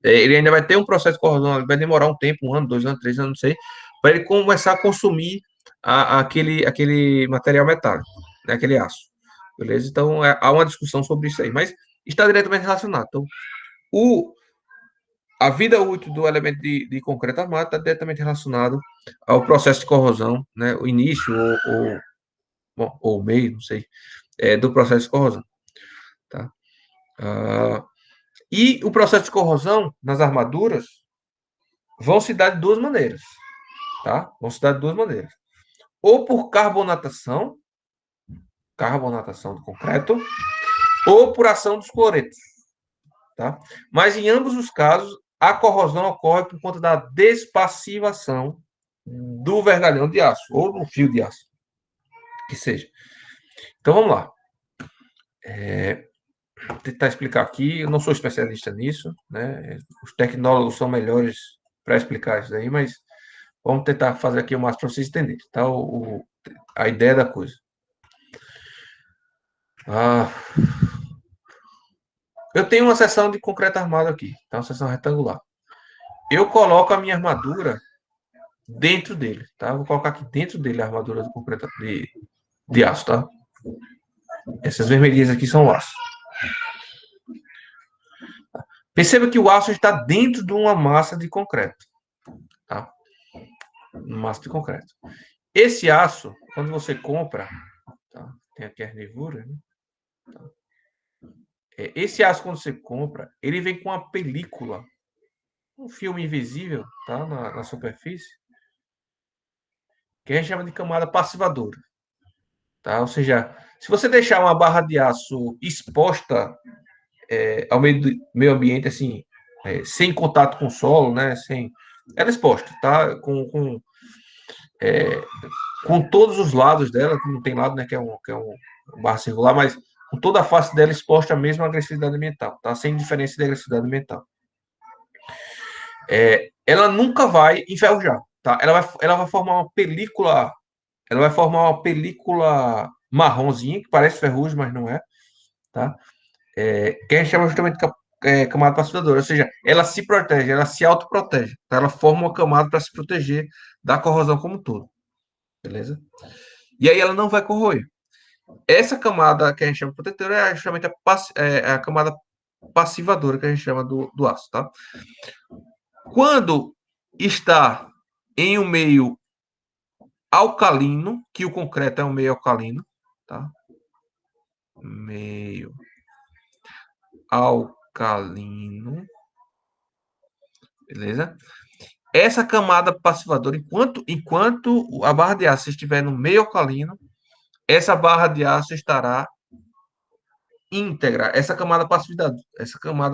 Ele ainda vai ter um processo de corrosão, vai demorar um tempo, 1 ano, 2 anos, 3 anos, não sei, para ele começar a consumir aquele material metálico, né? Aquele aço. Beleza? Então, há uma discussão sobre isso aí, mas está diretamente relacionado. Então, a vida útil do elemento de concreto armado está diretamente relacionado ao processo de corrosão, né? O início ou o meio, não sei, do processo de corrosão. Tá? E o processo de corrosão nas armaduras vão se dar de duas maneiras. Tá? Vão se dar de duas maneiras. Ou por carbonatação do concreto, ou por ação dos cloretos. Tá? Mas em ambos os casos, a corrosão ocorre por conta da despassivação do vergalhão de aço, ou do fio de aço, que seja. Então vamos lá. Vou tentar explicar aqui. Eu não sou especialista nisso, né? Os tecnólogos são melhores para explicar isso aí, mas vamos tentar fazer aqui o máximo para vocês entenderem, tá? A ideia da coisa. Eu tenho uma seção de concreto armado aqui, tá? Uma seção retangular. Eu coloco a minha armadura dentro dele, tá? Vou colocar aqui dentro dele a armadura do concreto de aço, tá? Essas vermelhinhas aqui são o aço. Perceba que o aço está dentro de uma massa de concreto, tá? Uma massa de concreto. Esse aço, quando você compra, tá? Tem aqui a nervura, né? Tá? Esse aço, quando você compra, ele vem com uma película, um filme invisível, tá? Na superfície, que a gente chama de camada passivadora, tá? Ou seja, se você deixar uma barra de aço exposta ao meio ambiente, assim, sem contato com o solo, né? Ela é exposta, tá? Com todos os lados dela, que não tem lado, né? Que é um barra circular, mas com toda a face dela exposta à mesma agressividade ambiental, tá? Sem diferença de agressividade ambiental. Ela nunca vai enferrujar, tá? Ela vai formar uma película. Ela vai formar uma película marronzinha, que parece ferrugem, mas não é, tá? Que a gente chama justamente de camada pacificadora, ou seja, ela se protege, ela se autoprotege, tá? Ela forma uma camada para se proteger da corrosão como um todo, beleza? E aí ela não vai corroer. Essa camada que a gente chama de protetora é justamente a camada passivadora que a gente chama do aço, tá? Quando está em um meio alcalino, que o concreto é um meio alcalino, tá? Meio alcalino, beleza? Essa camada passivadora, enquanto a barra de aço estiver no meio alcalino, essa barra de aço estará íntegra. Essa camada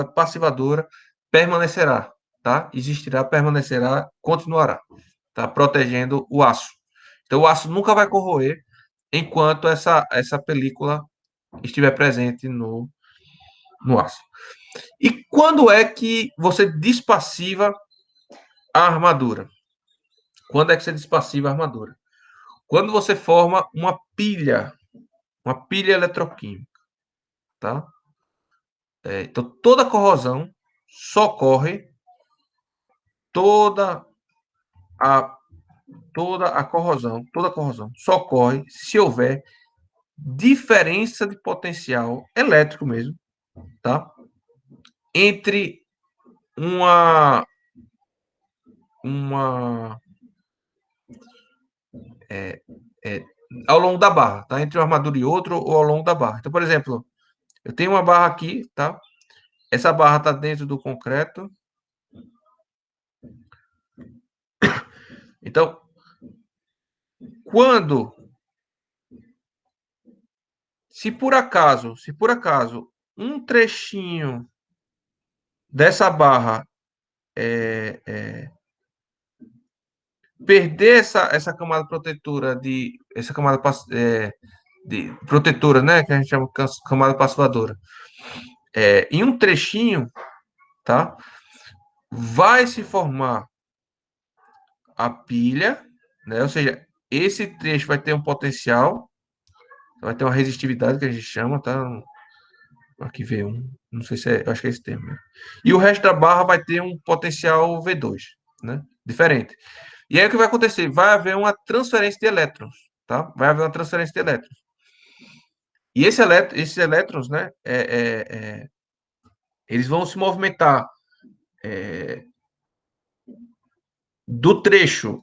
passivadora permanecerá, tá? Existirá, permanecerá, continuará, tá? Protegendo o aço. Então, o aço nunca vai corroer enquanto essa película estiver presente no aço. E quando é que você despassiva a armadura? Quando é que você despassiva a armadura? Quando você forma uma pilha eletroquímica, tá? Então, toda corrosão só ocorre, toda a, toda corrosão só ocorre se houver diferença de potencial elétrico mesmo, tá? Entre uma uma é, é, ao longo da barra, tá? Entre uma armadura e outra ou ao longo da barra. Então, por exemplo, eu tenho uma barra aqui, tá? Essa barra está dentro do concreto. Então, quando, se por acaso, um trechinho dessa barra perder essa camada protetora essa camada de protetora, né, que a gente chama de camada passivadora, em um trechinho, tá, vai se formar a pilha, né, ou seja, esse trecho vai ter um potencial, vai ter uma resistividade que a gente chama, tá, aqui V1, não sei se é, acho que é esse termo, né? E o resto da barra vai ter um potencial V2, né, diferente. E aí o que vai acontecer? Vai haver uma transferência de elétrons, tá? Vai haver uma transferência de elétrons. E esses elétrons, né, eles vão se movimentar do trecho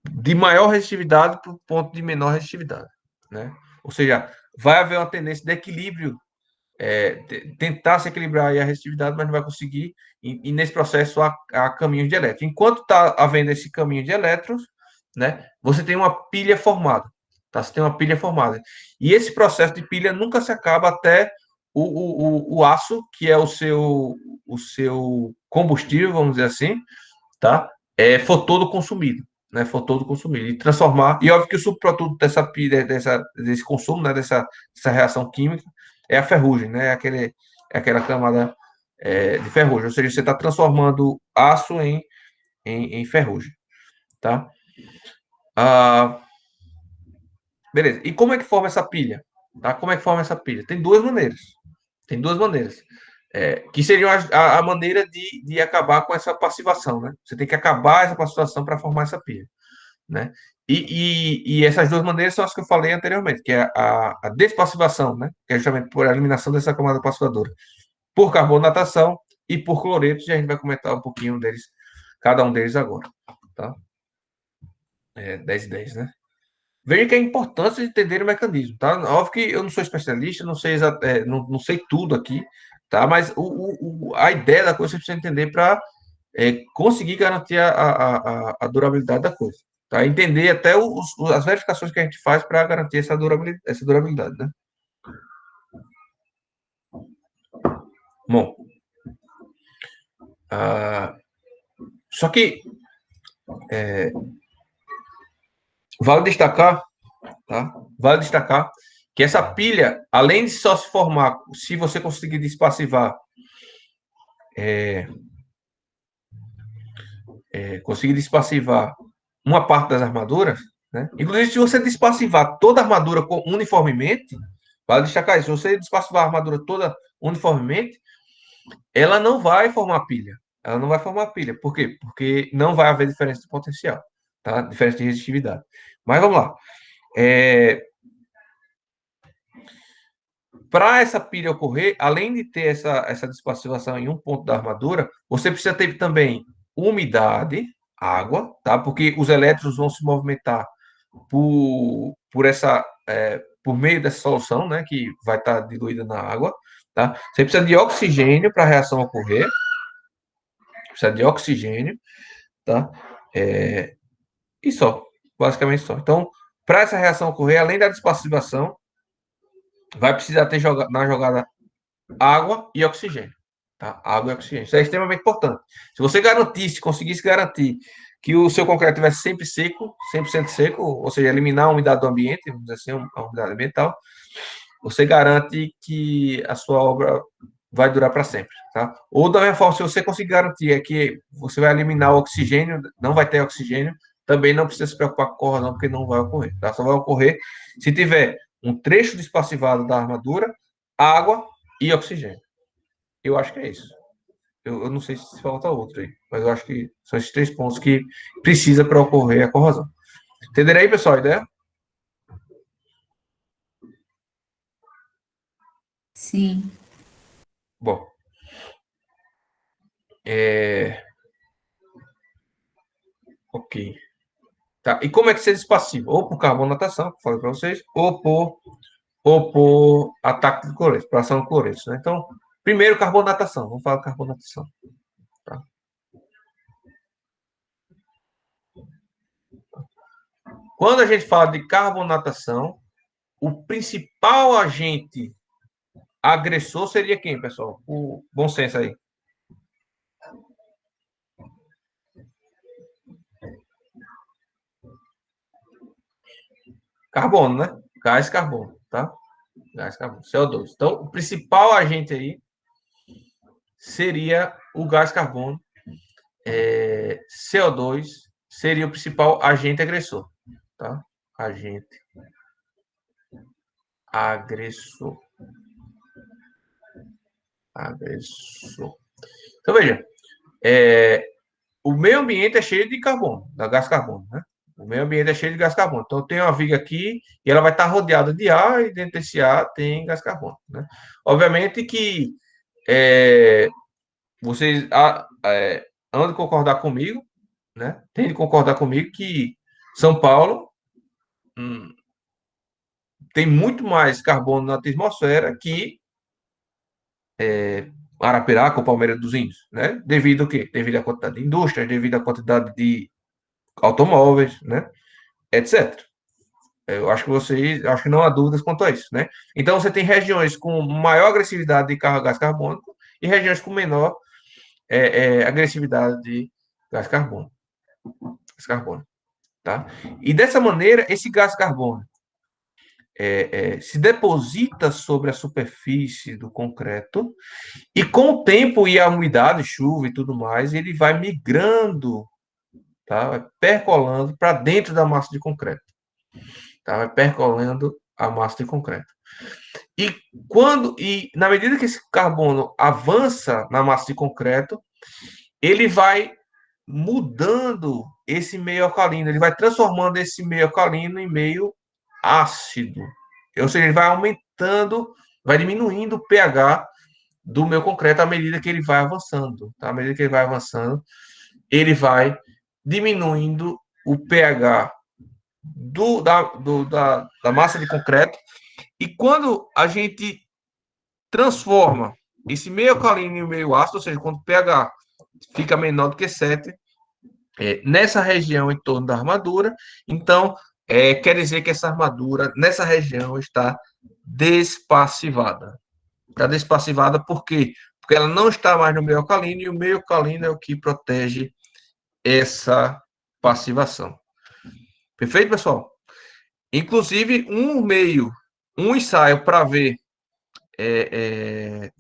de maior resistividade para o ponto de menor resistividade, né? Ou seja, vai haver uma tendência de equilíbrio, tentar se equilibrar aí a resistividade, mas não vai conseguir, e nesse processo há caminhos de elétrons. Enquanto está havendo esse caminho de elétrons, né, você tem uma pilha formada, tá? Você tem uma pilha formada. E esse processo de pilha nunca se acaba até o aço, que é o seu combustível, vamos dizer assim, tá? For todo consumido, né? For todo consumido. E transformar. E óbvio que o subproduto dessa pilha, desse consumo, né? Dessa reação química, é a ferrugem, né? Aquela camada de ferrugem. Ou seja, você está transformando aço em ferrugem, tá? Ah, beleza. E como é que forma essa pilha? Tá? Como é que forma essa pilha? Tem duas maneiras. Tem duas maneiras. Que seriam a maneira de acabar com essa passivação, né? Você tem que acabar essa passivação para formar essa pilha, né? E essas duas maneiras são as que eu falei anteriormente, que é a despassivação, né? Que é justamente por eliminação dessa camada passivadora, por carbonatação e por cloretos, e a gente vai comentar um pouquinho deles, cada um deles agora, tá? 10 e 10, né? Veja que é importante entender o mecanismo, tá? Óbvio que eu não sou especialista, não sei, não sei tudo aqui, tá? Mas a ideia da coisa você precisa entender para conseguir garantir a durabilidade da coisa, tá? Entender até as verificações que a gente faz para garantir essa durabilidade, né? Bom, só que vale destacar, tá? Vale destacar que essa pilha, além de só se formar, se você conseguir despassivar, conseguir despassivar uma parte das armaduras, né? Inclusive, se você despassivar toda a armadura uniformemente, vale destacar isso, se você despassivar a armadura toda uniformemente, ela não vai formar pilha. Ela não vai formar pilha. Por quê? Porque não vai haver diferença de potencial, tá? Diferença de resistividade. Mas vamos lá. Para essa pilha ocorrer, além de ter essa despassivação em um ponto da armadura, você precisa ter também umidade, água, tá? Porque os elétrons vão se movimentar por meio dessa solução, né? Que vai estar diluída na água, tá? Você precisa de oxigênio para a reação ocorrer. Precisa de oxigênio, tá? E só, basicamente só. Então, para essa reação ocorrer, além da despassivação, vai precisar ter na jogada água e oxigênio. Tá? Água e oxigênio. Isso é extremamente importante. Se você conseguisse garantir que o seu concreto tivesse sempre seco, 100% seco, ou seja, eliminar a umidade do ambiente, vamos dizer assim, a umidade ambiental, você garante que a sua obra vai durar para sempre, tá? Ou da mesma forma, se você conseguir garantir que você vai eliminar o oxigênio, não vai ter oxigênio, também não precisa se preocupar com corrosão, porque não vai ocorrer, tá? Só vai ocorrer se tiver um trecho despassivado da armadura, água e oxigênio. Eu acho que é isso. Eu não sei se falta outro aí, mas eu acho que são esses 3 pontos que precisa para ocorrer a corrosão. Entenderam aí, pessoal, a ideia? Sim. Bom. Ok. Tá. E como é que você despassiva? Ou por carbonatação, que eu falei para vocês, ou por ataque de cloretos, por ação de cloretos, né? Então, primeiro, carbonatação. Vamos falar de carbonatação. Tá? Quando a gente fala de carbonatação, o principal agente agressor seria quem, pessoal? O bom senso aí. Carbono, né? Gás carbono, tá? Gás carbono, CO2. Então, o principal agente aí seria o gás carbono. CO2 seria o principal agente agressor, tá? Agente agressor. Agressor. Então, veja, o meio ambiente é cheio de carbono, da gás carbono, né? O meio ambiente é cheio de gás carbono. Então, tem uma viga aqui e ela vai estar rodeada de ar e dentro desse ar tem gás carbono, né? Obviamente que vocês hão de concordar comigo, né? Tem de concordar comigo que São Paulo tem muito mais carbono na atmosfera que Arapiraca ou Palmeira dos Índios, né? Devido ao quê? Devido à quantidade de indústrias, devido à quantidade de automóveis, né? Etc. Eu acho que não há dúvidas quanto a isso, né? Então você tem regiões com maior agressividade de gás carbônico e regiões com menor agressividade de gás carbônico. Gás carbônico, tá? E dessa maneira, esse gás carbônico se deposita sobre a superfície do concreto e com o tempo e a umidade, chuva e tudo mais, ele vai migrando, tá? Vai percolando para dentro da massa de concreto, tá? Vai percolando a massa de concreto. E na medida que esse carbono avança na massa de concreto, ele vai mudando esse meio alcalino, ele vai transformando esse meio alcalino em meio ácido. Ou seja, ele vai aumentando, vai diminuindo o pH do meu concreto à medida que ele vai avançando. Tá? À medida que ele vai avançando, ele vai diminuindo o pH da massa de concreto. E quando a gente transforma esse meio alcalino em meio ácido, ou seja, quando o pH fica menor do que 7, nessa região em torno da armadura, então quer dizer que essa armadura nessa região está despassivada. Está despassivada por quê? porque ela não está mais no meio alcalino, e o meio alcalino é o que protege essa passivação. Perfeito, pessoal? Inclusive, um ensaio para ver é,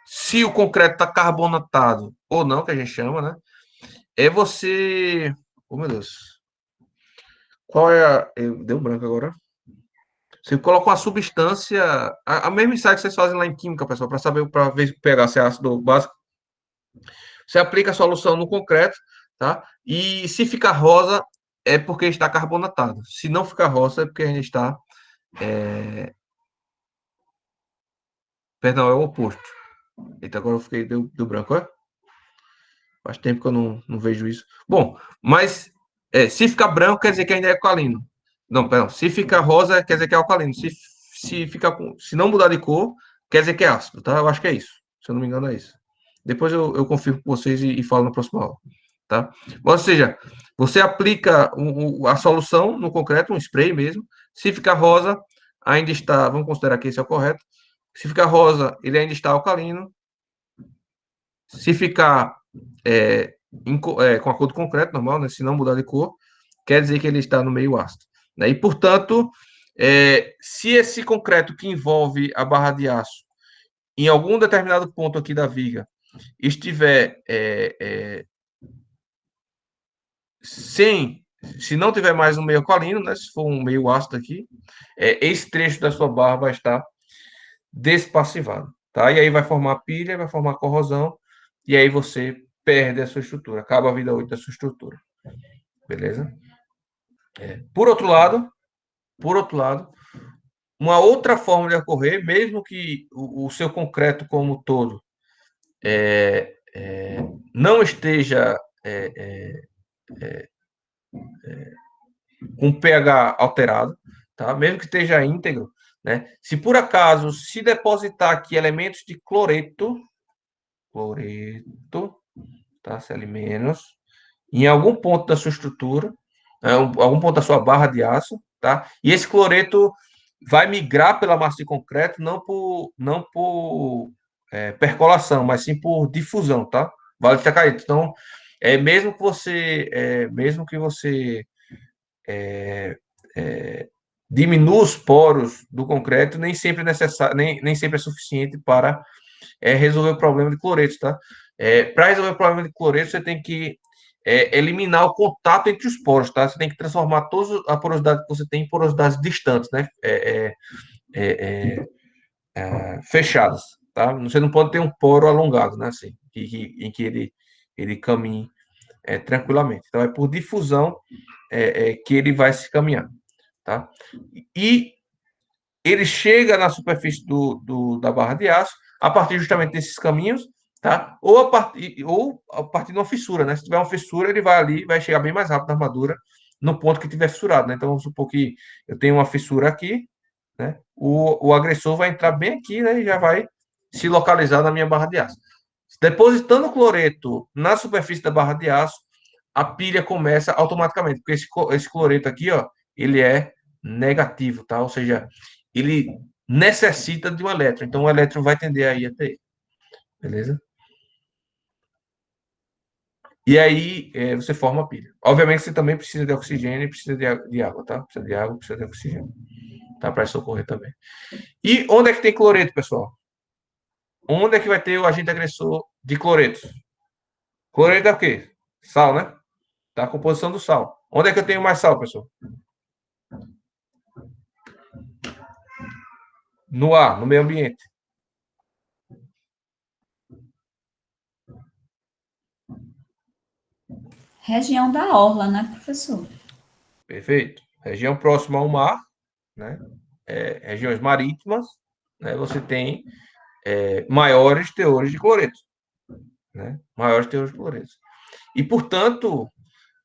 se o concreto está carbonatado ou não, que a gente chama, né? É você. Oh, meu Deus. Qual é a. Deu branco agora. Você coloca uma substância. A mesma ensaio que vocês fazem lá em química, pessoal, para saber, para ver pegar se é ácido básico. Você aplica a solução no concreto, tá? E se ficar rosa, é porque está carbonatado. Se não ficar rosa, é porque a gente está. Perdão, é o oposto. Eita, agora eu fiquei. Deu branco, é? Faz tempo que eu não vejo isso. Bom, mas se ficar branco, quer dizer que ainda é alcalino. Não, perdão. Se ficar rosa, quer dizer que é alcalino. Se não mudar de cor, quer dizer que é ácido, tá? Eu acho que é isso. Se eu não me engano, é isso. Depois eu confirmo com vocês e falo na próxima aula, tá? Ou seja, você aplica a solução no concreto, um spray mesmo. Se ficar rosa, ainda está. Vamos considerar que esse é o correto. Se ficar rosa, ele ainda está alcalino. Se ficar com a cor do concreto, normal, né? Se não mudar de cor, quer dizer que ele está no meio ácido. Né? E, portanto, se esse concreto que envolve a barra de aço, em algum determinado ponto aqui da viga, estiver sem, se não tiver mais um meio alcalino, né? Se for um meio ácido aqui, esse trecho da sua barra vai estar despassivado, tá? E aí vai formar pilha, vai formar corrosão, e aí você perde a sua estrutura, acaba a vida útil da sua estrutura, beleza? Por outro lado, uma outra forma de ocorrer, mesmo que o seu concreto como um todo não esteja com pH alterado, tá? Mesmo que esteja íntegro, né? Se por acaso se depositar aqui elementos de cloreto, tá? Cl-, em algum ponto da sua estrutura, algum ponto da sua barra de aço, tá? E esse cloreto vai migrar pela massa de concreto não por percolação, mas sim por difusão, tá? Vale destacar isso. Então, mesmo que você diminua os poros do concreto, nem sempre é necessário, nem sempre é suficiente para resolver o problema de cloreto, tá? Para resolver o problema de cloreto, você tem que eliminar o contato entre os poros, tá? Você tem que transformar toda a porosidade que você tem em porosidades distantes, né? Fechadas, tá? Você não pode ter um poro alongado, né? Assim, em que ele caminhe tranquilamente. Então, é por difusão que ele vai se caminhar, tá? E ele chega na superfície da barra de aço a partir justamente desses caminhos, tá? Ou a partir de uma fissura, né? Se tiver uma fissura, ele vai ali, vai chegar bem mais rápido na armadura no ponto que tiver fissurado, né? Então, vamos supor que eu tenho uma fissura aqui, né? O agressor vai entrar bem aqui, né? E já vai se localizar na minha barra de aço. Depositando cloreto na superfície da barra de aço, a pilha começa automaticamente, porque esse cloreto aqui, ó, ele é negativo, tá? Ou seja, ele necessita de um elétron, então o elétron vai tender aí até ele, beleza? E aí você forma a pilha. Obviamente você também precisa de oxigênio e precisa de água, tá? Precisa de água, precisa de oxigênio, tá? Para isso ocorrer também. E onde é que tem cloreto, pessoal? Onde é que vai ter o agente agressor de cloreto? Cloreto é o quê? Sal, né? Tá? A composição do sal. Onde é que eu tenho mais sal, pessoal? No ar, no meio ambiente. Região da orla, né, professor? Perfeito. Região próxima ao mar, né? Regiões marítimas, né? Você tem maiores teores de cloreto, né? Maiores teores de cloreto. E, portanto,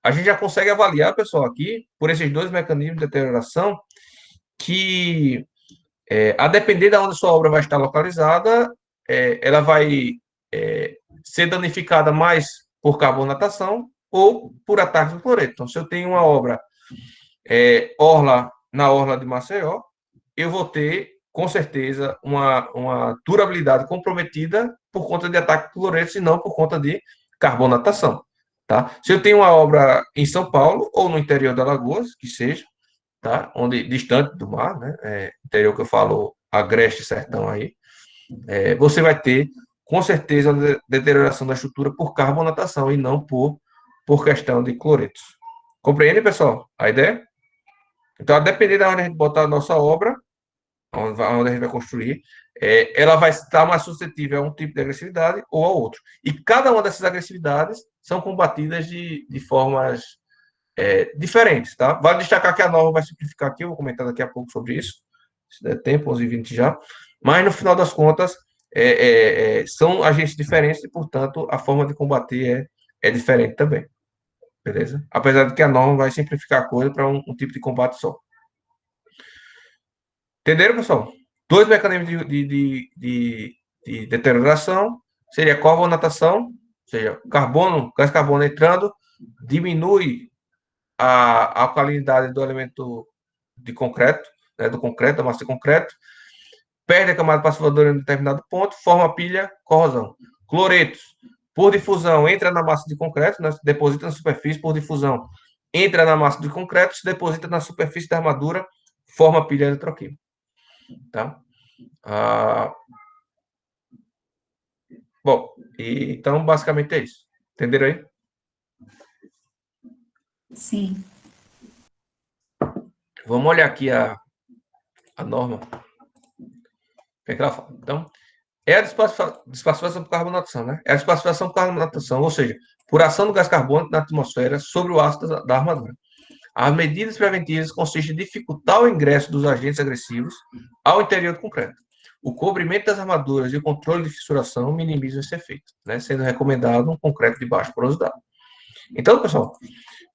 a gente já consegue avaliar, pessoal, aqui, por esses dois mecanismos de deterioração, que, a depender de onde a sua obra vai estar localizada, ela vai ser danificada mais por carbonatação ou por ataques do cloreto. Então, se eu tenho uma obra na orla de Maceió, eu vou ter com certeza, uma durabilidade comprometida por conta de ataque de cloretos e não por conta de carbonatação. Tá? Se eu tenho uma obra em São Paulo ou no interior de Alagoas, que seja, tá? Onde distante do mar, né? Interior que eu falo, agreste, sertão aí, você vai ter, com certeza, uma deterioração da estrutura por carbonatação e não por questão de cloretos. Compreende, pessoal, a ideia? Então, a depender de onde a gente botar a nossa obra, onde a gente vai construir, ela vai estar mais suscetível a um tipo de agressividade ou a outro. E cada uma dessas agressividades são combatidas de formas diferentes, tá? Vale destacar que a norma vai simplificar aqui, eu vou comentar daqui a pouco sobre isso, se der tempo, 11h20 já, mas no final das contas, são agentes diferentes e, portanto, a forma de combater é diferente também, beleza? Apesar de que a norma vai simplificar a coisa para um tipo de combate só. Entenderam, pessoal? Dois mecanismos de deterioração seria a carbonatação, ou seja, gás carbono entrando, diminui a alcalinidade do elemento de concreto, né, do concreto, da massa de concreto, perde a camada passivadora em determinado ponto, forma pilha, corrosão. Cloretos, por difusão, entra na massa de concreto, né, se deposita na superfície, por difusão, entra na massa de concreto, se deposita na superfície da armadura, forma pilha eletroquímica. Tá? Bom, então basicamente é isso. Entenderam aí? Sim. Vamos olhar aqui a norma. O que é que ela fala? Então, é a despacificação por carbonatação, né? É a despacificação por carbonatação, ou seja, por ação do gás carbônico na atmosfera sobre o ácido da armadura. As medidas preventivas consistem em dificultar o ingresso dos agentes agressivos ao interior do concreto. O cobrimento das armaduras e o controle de fissuração minimizam esse efeito, né? Sendo recomendado um concreto de baixa porosidade. Então, pessoal,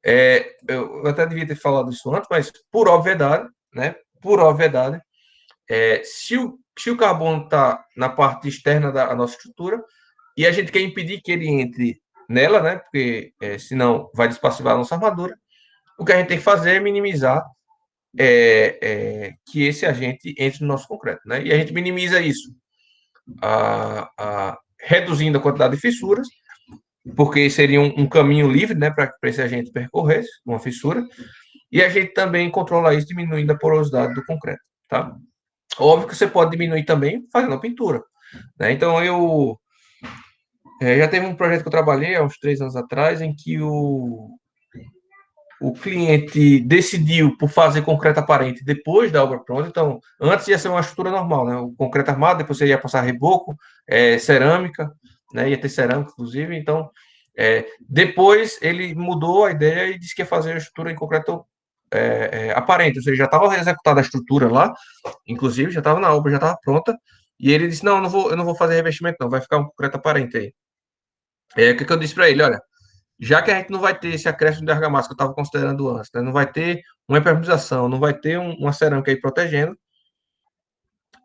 eu até devia ter falado isso antes, mas por obviedade, né? Por obviedade, se o carbono está na parte externa da nossa estrutura e a gente quer impedir que ele entre nela, né? Porque senão vai despassivar a nossa armadura. O que a gente tem que fazer é minimizar que esse agente entre no nosso concreto, né? E a gente minimiza isso reduzindo a quantidade de fissuras, porque seria um caminho livre, né, para esse agente percorrer uma fissura, e a gente também controla isso diminuindo a porosidade do concreto, tá? Óbvio que você pode diminuir também fazendo a pintura, né? Então, já teve um projeto que eu trabalhei há uns 3 anos atrás, em que o cliente decidiu por fazer concreto aparente depois da obra pronta. Então, antes ia ser uma estrutura normal, né? O concreto armado, depois você ia passar reboco, cerâmica, né? Ia ter cerâmica, inclusive. Então, depois ele mudou a ideia e disse que ia fazer a estrutura em concreto aparente, ou seja, já estava executada a estrutura lá, inclusive, já estava na obra, já estava pronta, e ele disse, não, eu não vou fazer revestimento, não, vai ficar um concreto aparente aí. O que eu disse para ele? Olha, já que a gente não vai ter esse acréscimo de argamassa que eu estava considerando antes, né? Não vai ter uma impermeabilização, não vai ter uma cerâmica aí protegendo,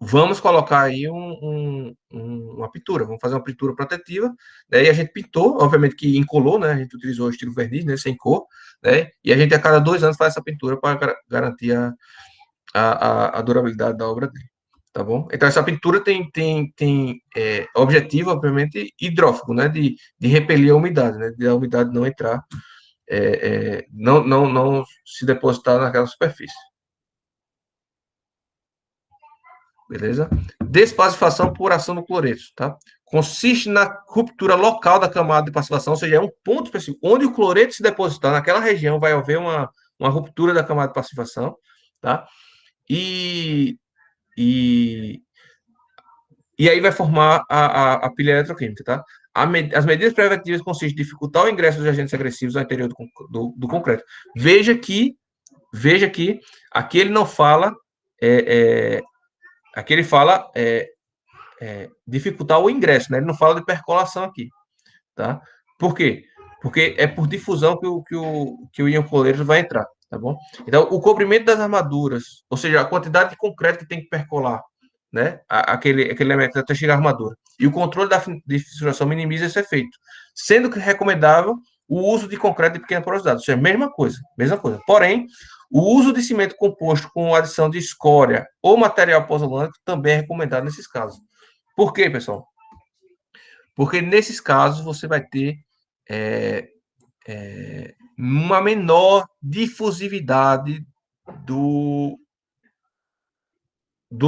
vamos colocar aí uma pintura, vamos fazer uma pintura protetiva, né? E a gente pintou, obviamente que incolou, né? A gente utilizou o estilo verniz, né? Sem cor, né? E a gente a cada 2 anos faz essa pintura para garantir a durabilidade da obra dele. Tá bom? Então, essa pintura tem objetivo, obviamente, hidrófugo, né? De repelir a umidade, né? De a umidade não entrar, não se depositar naquela superfície. Beleza? Despacificação por ação do cloreto, tá? Consiste na ruptura local da camada de passivação, ou seja, é um ponto específico. Onde o cloreto se depositar, naquela região, vai haver uma ruptura da camada de passivação, tá? E aí vai formar a pilha eletroquímica, tá? As medidas preventivas consistem em dificultar o ingresso dos agentes agressivos ao interior do concreto. Veja que aqui ele não fala, aqui ele fala dificultar o ingresso, né? Ele não fala de percolação aqui, tá? Por quê? Porque é por difusão que o íon cloreto vai entrar, tá bom? Então, o cobrimento das armaduras, ou seja, a quantidade de concreto que tem que percolar, né? Aquele elemento até chegar à armadura. E o controle de fissuração minimiza esse efeito, sendo que recomendável o uso de concreto de pequena porosidade, ou seja, mesma coisa, mesma coisa. Porém, o uso de cimento composto com adição de escória ou material pozolânico também é recomendado nesses casos. Por quê, pessoal? Porque nesses casos você vai ter uma menor difusividade do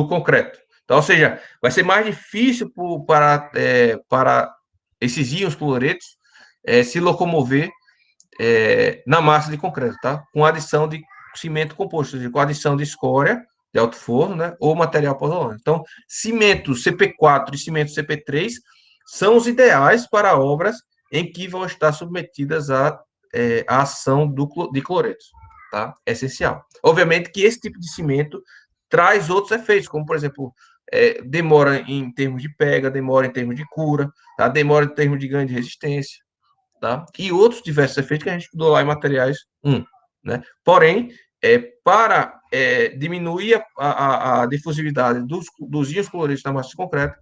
concreto. Então, ou seja, vai ser mais difícil para esses íons cloretos se locomover na massa de concreto, tá? Com adição de cimento composto, ou seja, com adição de escória de alto forno, né? Ou material pozolânico. Então, cimento CP4 e cimento CP3 são os ideais para obras em que vão estar submetidas à ação de cloretos, tá? É essencial. Obviamente que esse tipo de cimento traz outros efeitos, como, por exemplo, demora em termos de pega, demora em termos de cura, tá? Demora em termos de ganho de resistência, tá? E outros diversos efeitos que a gente estudou lá em materiais 1, né? Porém, para diminuir a difusividade dos íons coloridos na massa de concreto,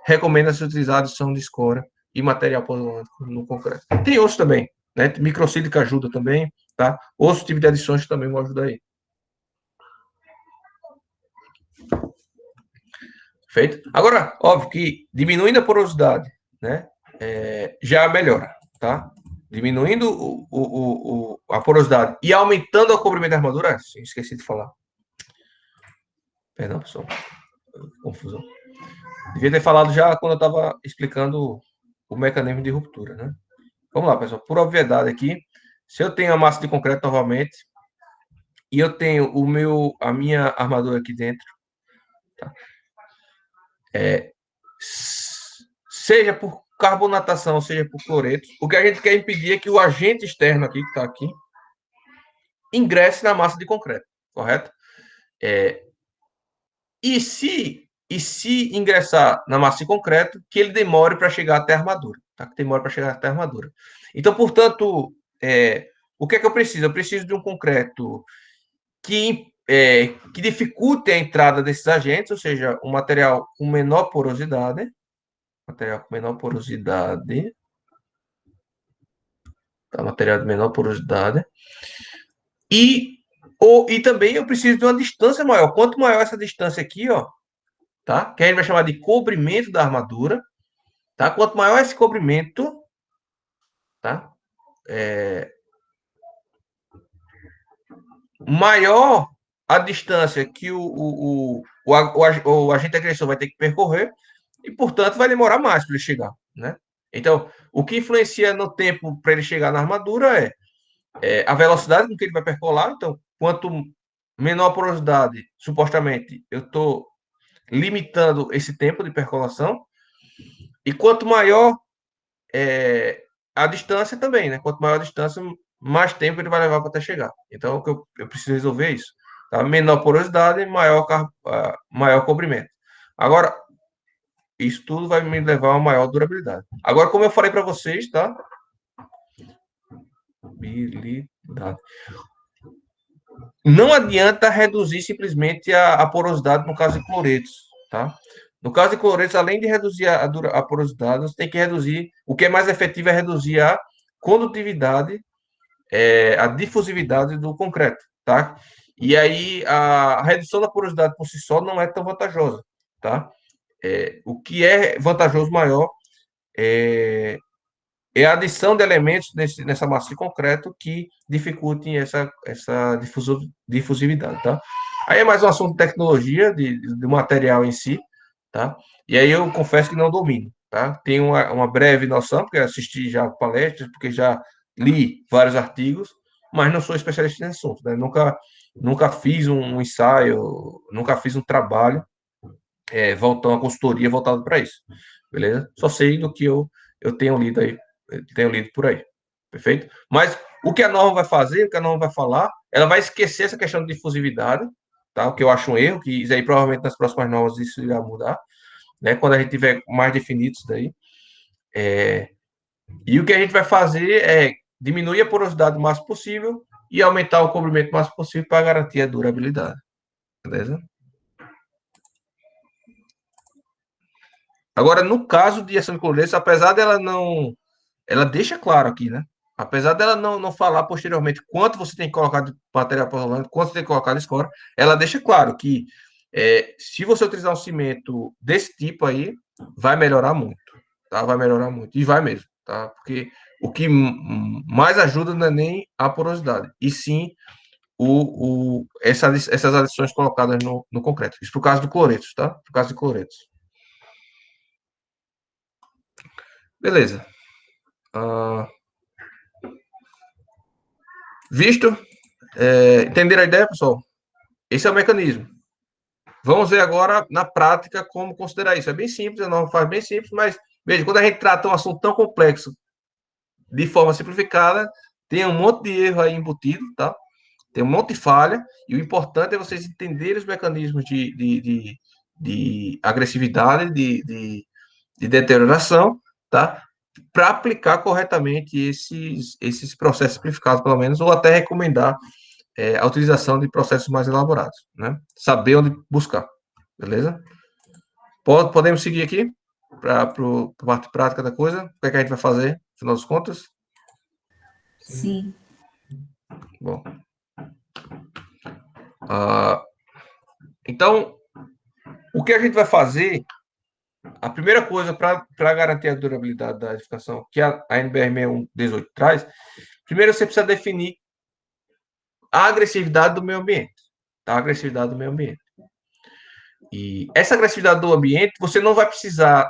recomenda-se utilizar a adição de escória e material pozolânico no concreto. Tem outros também, né? Microsílica ajuda também, tá? Outros tipos de adições também vão ajudar aí. Feito? Agora, óbvio que diminuindo a porosidade, né? Já melhora, tá? Diminuindo a porosidade e aumentando o cobrimento da armadura, esqueci de falar. Perdão, pessoal. Confusão. Devia ter falado já quando eu estava explicando o mecanismo de ruptura, né? Vamos lá, pessoal. Por obviedade aqui, se eu tenho a massa de concreto novamente e eu tenho a minha armadura aqui dentro, tá? Seja por carbonatação, seja por cloreto, o que a gente quer impedir é que o agente externo aqui, que está aqui, ingresse na massa de concreto, correto? E se ingressar na massa de concreto, que ele demore para chegar até a armadura, tá? Que demore para chegar até a armadura. Então, portanto, o que é que eu preciso? Eu preciso de um concreto que dificulte a entrada desses agentes, ou seja, um material com menor porosidade, tá? Material de menor porosidade, e também eu preciso de uma distância maior. Quanto maior essa distância aqui, ó, tá? Que a gente vai chamar de cobrimento da armadura, tá? Quanto maior esse cobrimento, tá? Maior a distância que o agente agressor vai ter que percorrer e, portanto, vai demorar mais para ele chegar, né? Então, o que influencia no tempo para ele chegar na armadura é a velocidade com que ele vai percolar. Então, quanto menor a porosidade, supostamente, eu estou limitando esse tempo de percolação. E quanto maior a distância também, né? Quanto maior a distância, mais tempo ele vai levar para até chegar. Então, eu preciso resolver isso. Tá? Menor porosidade, maior cobrimento. Agora, isso tudo vai me levar a uma maior durabilidade. Agora, como eu falei para vocês, tá? Durabilidade. Não adianta reduzir simplesmente a porosidade no caso de cloretos, tá? No caso de cloretos, além de reduzir a porosidade, você tem que reduzir. O que é mais efetivo é reduzir a condutividade, a difusividade do concreto, tá? E aí a redução da porosidade por si só não é tão vantajosa, tá? O que é vantajoso maior é a adição de elementos nessa massa de concreto que dificultem essa difusividade, tá? Aí é mais um assunto de tecnologia, do material em si, tá? E aí eu confesso que não domino, tá? Tenho uma breve noção, porque assisti já palestras, porque já li vários artigos, mas não sou especialista nesse assunto, né? Nunca fiz um ensaio, nunca fiz um trabalho uma consultoria voltada para isso, beleza? Só sei do que eu tenho lido aí, tenho lido por aí, perfeito? Mas o que a norma vai fazer, o que a norma vai falar, ela vai esquecer essa questão de difusividade, tá? O que eu acho um erro, que isso aí provavelmente nas próximas normas isso irá mudar, né? Quando a gente tiver mais definido isso daí. E o que a gente vai fazer é diminuir a porosidade o máximo possível e aumentar o cobrimento o máximo possível para garantir a durabilidade, beleza? Agora, no caso de ação de cloreto, apesar dela não... Ela deixa claro aqui, né? Apesar dela não falar posteriormente quanto você tem que colocar de material portolâmico, quanto você tem que colocar de escora, ela deixa claro que se você utilizar um cimento desse tipo aí, vai melhorar muito, tá? Vai melhorar muito, e vai mesmo, tá? Porque o que mais ajuda não é nem a porosidade, e sim essas adições colocadas no concreto. Isso por causa do cloreto, tá? Por causa de cloretos. Beleza. Visto? Entenderam a ideia, pessoal? Esse é o mecanismo. Vamos ver agora, na prática, como considerar isso. É bem simples, a norma faz bem simples, mas, veja, quando a gente trata um assunto tão complexo de forma simplificada, tem um monte de erro aí embutido, tá? Tem um monte de falha, e o importante é vocês entenderem os mecanismos de agressividade, de deterioração, tá? Para aplicar corretamente esses processos simplificados, pelo menos, ou até recomendar a utilização de processos mais elaborados, né? Saber onde buscar, beleza? Podemos seguir aqui para a parte prática da coisa. O que é que a gente vai fazer, no final das contas? Sim. Bom. Então, o que a gente vai fazer, a primeira coisa para garantir a durabilidade da edificação, que a NBR 6118 traz, primeiro você precisa definir a agressividade do meio ambiente, tá? A agressividade do meio ambiente. E essa agressividade do ambiente, você não vai precisar,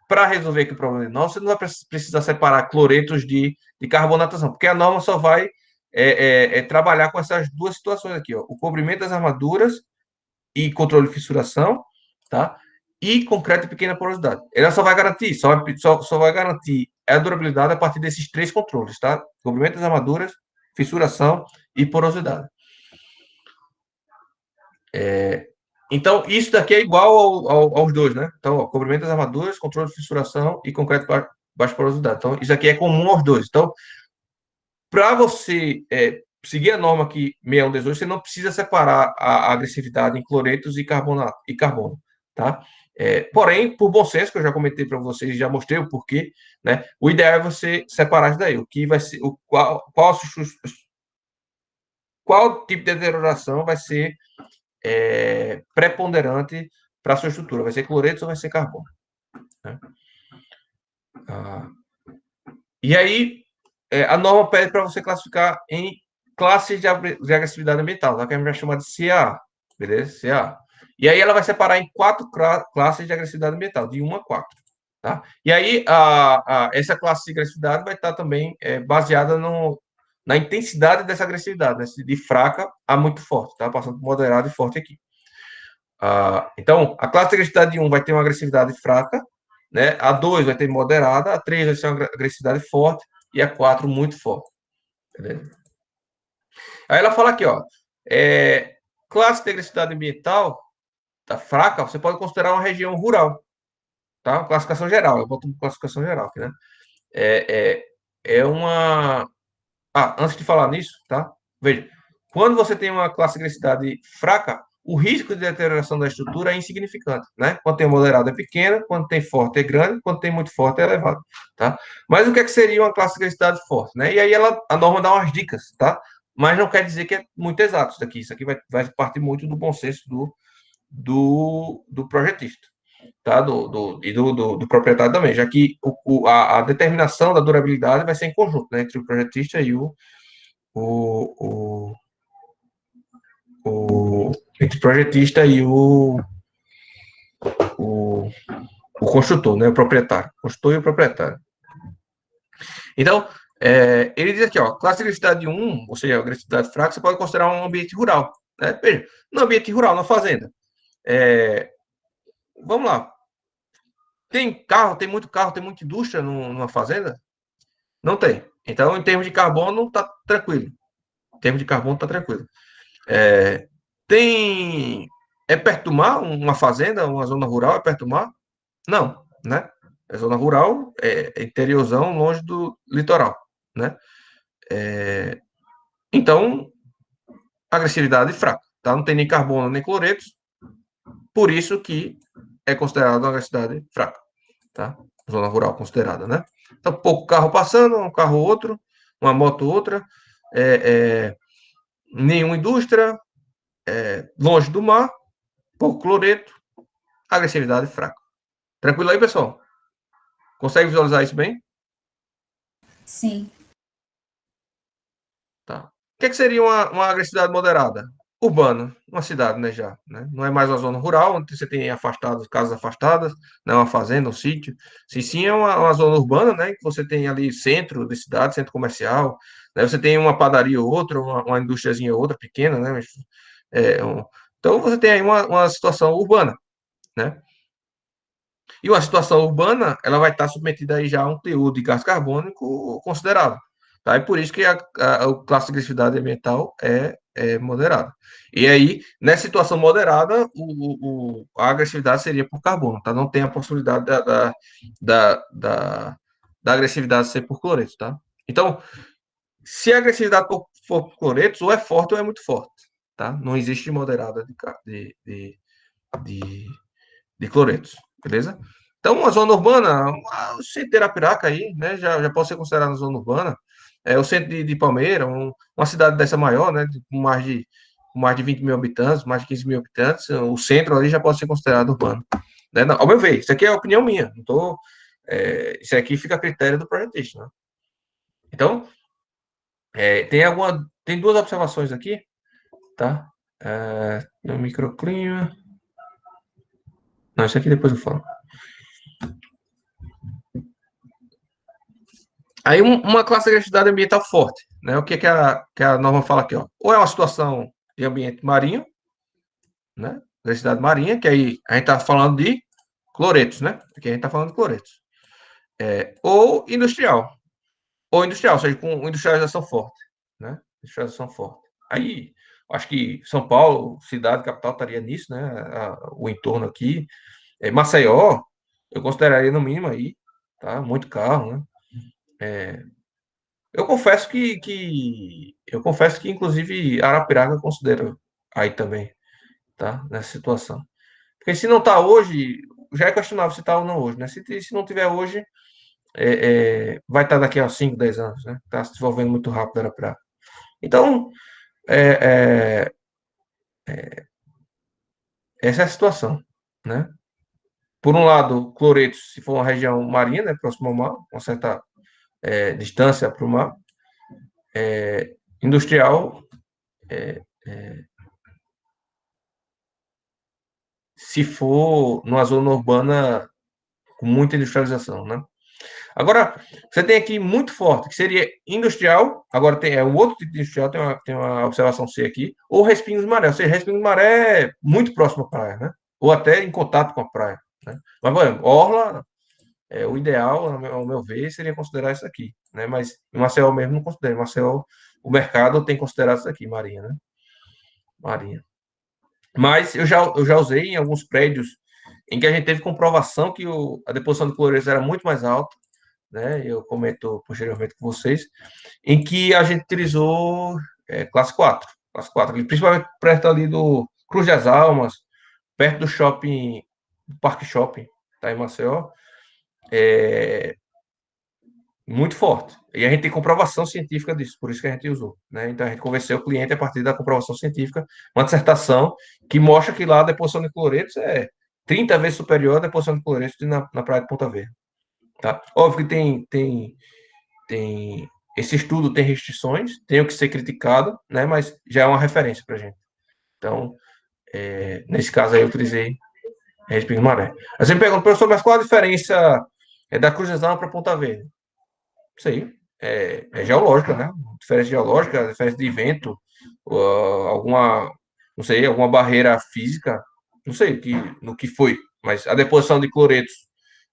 para resolver aqui o problema de norma, você não vai precisar separar cloretos de carbonatação, porque a norma só vai trabalhar com essas duas situações aqui, ó, o cobrimento das armaduras controle de fissuração, tá? E concreto de pequena porosidade. Ela só vai garantir, só vai garantir a durabilidade a partir desses três controles, tá? Cobrimento das armaduras, fissuração e porosidade. Então, isso daqui é igual aos dois, né? Então, ó, cobrimento das armaduras, controle de fissuração e concreto de baixa porosidade. Então, isso aqui é comum aos dois. Então, para você seguir a norma aqui 6118, você não precisa separar a agressividade em cloretos e carbono, tá? Porém, por bom senso, que eu já comentei para vocês, já mostrei o porquê, né? O ideal é você separar isso daí. O que vai ser, qual tipo de deterioração vai ser preponderante para a sua estrutura? Vai ser cloretos ou vai ser carbono? Né? E aí, a norma pede para você classificar em classes de agressividade ambiental, tá? Que a gente vai chamar de CA, beleza? CA. E aí ela vai separar em 4 classes de agressividade ambiental, de 1 a 4. Tá? E aí essa classe de agressividade vai estar também baseada na intensidade dessa agressividade, né? De fraca a muito forte, tá? Passando por moderado e forte aqui. Então, a classe de agressividade 1 vai ter uma agressividade fraca, né? A 2 vai ter moderada, a 3 vai ser uma agressividade forte e a 4 muito forte. Beleza? Aí ela fala aqui, ó, classe de agressividade ambiental tá fraca, você pode considerar uma região rural, tá? Classificação geral, eu boto classificação geral aqui, né? Uma... antes de falar nisso, tá? Veja, quando você tem uma classe de agressividade fraca, o risco de deterioração da estrutura é insignificante, né? Quando tem moderado é pequeno, quando tem forte é grande, quando tem muito forte é elevado, tá? Mas o que seria uma classe de agressividade forte, né? E aí a norma dá umas dicas, tá? Mas não quer dizer que é muito exato isso aqui. Isso aqui vai partir muito do bom senso do projetista, tá? Do proprietário também, já que a determinação da durabilidade vai ser em conjunto, né? Entre o projetista e o, entre o projetista e o, o construtor, né? O proprietário. O construtor e o proprietário. Então, ele diz aqui, ó, classe de agressividade 1, ou seja, agressividade fraca, você pode considerar um ambiente rural. Né? Veja, no ambiente rural, na fazenda. Vamos lá. Tem carro, tem muita indústria numa fazenda? Não tem. Então, em termos de carbono, está tranquilo. Em termos de carbono, está tranquilo. Tem. É perto do mar, uma fazenda, uma zona rural é perto do mar? Não, né? É zona rural, interiorzão, longe do litoral, né? Então, agressividade fraca, tá? Não tem nem carbono nem cloretos, por isso que é considerado uma agressividade fraca, tá? Zona rural considerada, né? Então, pouco carro passando, um carro ou outro, uma moto ou outra, nenhuma indústria, longe do mar, pouco cloreto, agressividade fraca. Tranquilo aí, pessoal? Consegue visualizar isso bem? Sim. Tá. O que seria uma agressividade moderada? Urbana, uma cidade, né, já, né? Não é mais uma zona rural, onde você tem afastados, casas afastadas, não é uma fazenda, um sítio. Sim, é uma zona urbana, né, que você tem ali centro de cidade, centro comercial, né, você tem uma padaria ou outra, uma indústriazinha ou outra, pequena, né, mas, então você tem aí uma situação urbana, né? E uma situação urbana, ela vai estar submetida aí já a um teor de gás carbônico considerável. Tá? E por isso que a classe de agressividade ambiental é moderada. E aí, nessa situação moderada, a agressividade seria por carbono, tá? Não tem a possibilidade da, da, da agressividade ser por cloreto, tá? Então, se a agressividade for por cloretos, ou é forte ou é muito forte, tá? Não existe moderada de, de cloretos, beleza? Então, uma zona urbana, o centro de Arapiraca aí, né, já pode ser considerado zona urbana. O centro de Palmeira, uma cidade dessa maior, né, com mais de 20 mil habitantes, mais de 15 mil habitantes, o centro ali já pode ser considerado urbano. Né? Não, ao meu ver, isso aqui é a opinião minha, não tô, isso aqui fica a critério do projetista, né? Então, tem duas observações aqui, tá? No microclima. Não, isso aqui depois eu falo. Aí uma classe de agressividade ambiental forte, né? O que a norma fala aqui, ó? Ou é uma situação de ambiente marinho, né? Agressividade marinha, que aí a gente está falando de cloretos, né? Aqui a gente está falando de cloretos. Ou industrial. Ou industrial, ou seja, com industrialização forte, né? Industrialização forte. Aí, acho que São Paulo, cidade, capital, estaria nisso, né? O entorno aqui. Maceió, eu consideraria no mínimo aí, tá? Muito carro, né? Eu confesso que inclusive Arapiraca eu considero aí também, tá? Nessa situação. Porque se não está hoje, já é questionável se está ou não hoje, né? Se não tiver hoje, vai estar daqui a 5, 10 anos, né? Está se desenvolvendo muito rápido Arapiraca. Então, é, essa é a situação, né? Por um lado, Cloretos, se for uma região marinha, né, próximo ao mar, uma certa distância para o mar, industrial, se for numa zona urbana com muita industrialização, né? Agora, você tem aqui muito forte, que seria industrial, agora tem um outro tipo de industrial, tem uma observação C aqui, ou respingos de maré, ou seja, respingos de maré é muito próximo à praia, né? Ou até em contato com a praia, né? Mas, por exemplo, orla, o ideal, ao meu ver, seria considerar isso aqui, né? Mas em Maceió mesmo não considero, em Maceió o mercado tem considerado isso aqui, marinha, né? Marinha. Mas eu já usei em alguns prédios em que a gente teve comprovação que a deposição de cloreto era muito mais alta, né? Eu comento posteriormente com vocês, em que a gente utilizou classe 4, principalmente perto ali do Cruz das Almas, perto do shopping, do Parque Shopping, tá em Maceió, muito forte. E a gente tem comprovação científica disso, por isso que a gente usou, né? Então a gente convenceu o cliente a partir da comprovação científica, uma dissertação que mostra que lá a deposição de cloretos é 30 vezes superior à deposição de cloretos na praia de Ponta Verde, tá? Óbvio que tem esse estudo tem restrições, tem o que ser criticado, né? Mas já é uma referência para a gente. Então, nesse caso aí eu utilizei Respingo Maré. Aí você me pergunta, professor, mas qual a diferença da Cruz das Almas para Ponta Verde? Isso aí é geológica, né? Diferença geológica, diferença de vento, alguma, não sei, alguma barreira física, não sei no que foi, mas a deposição de cloretos.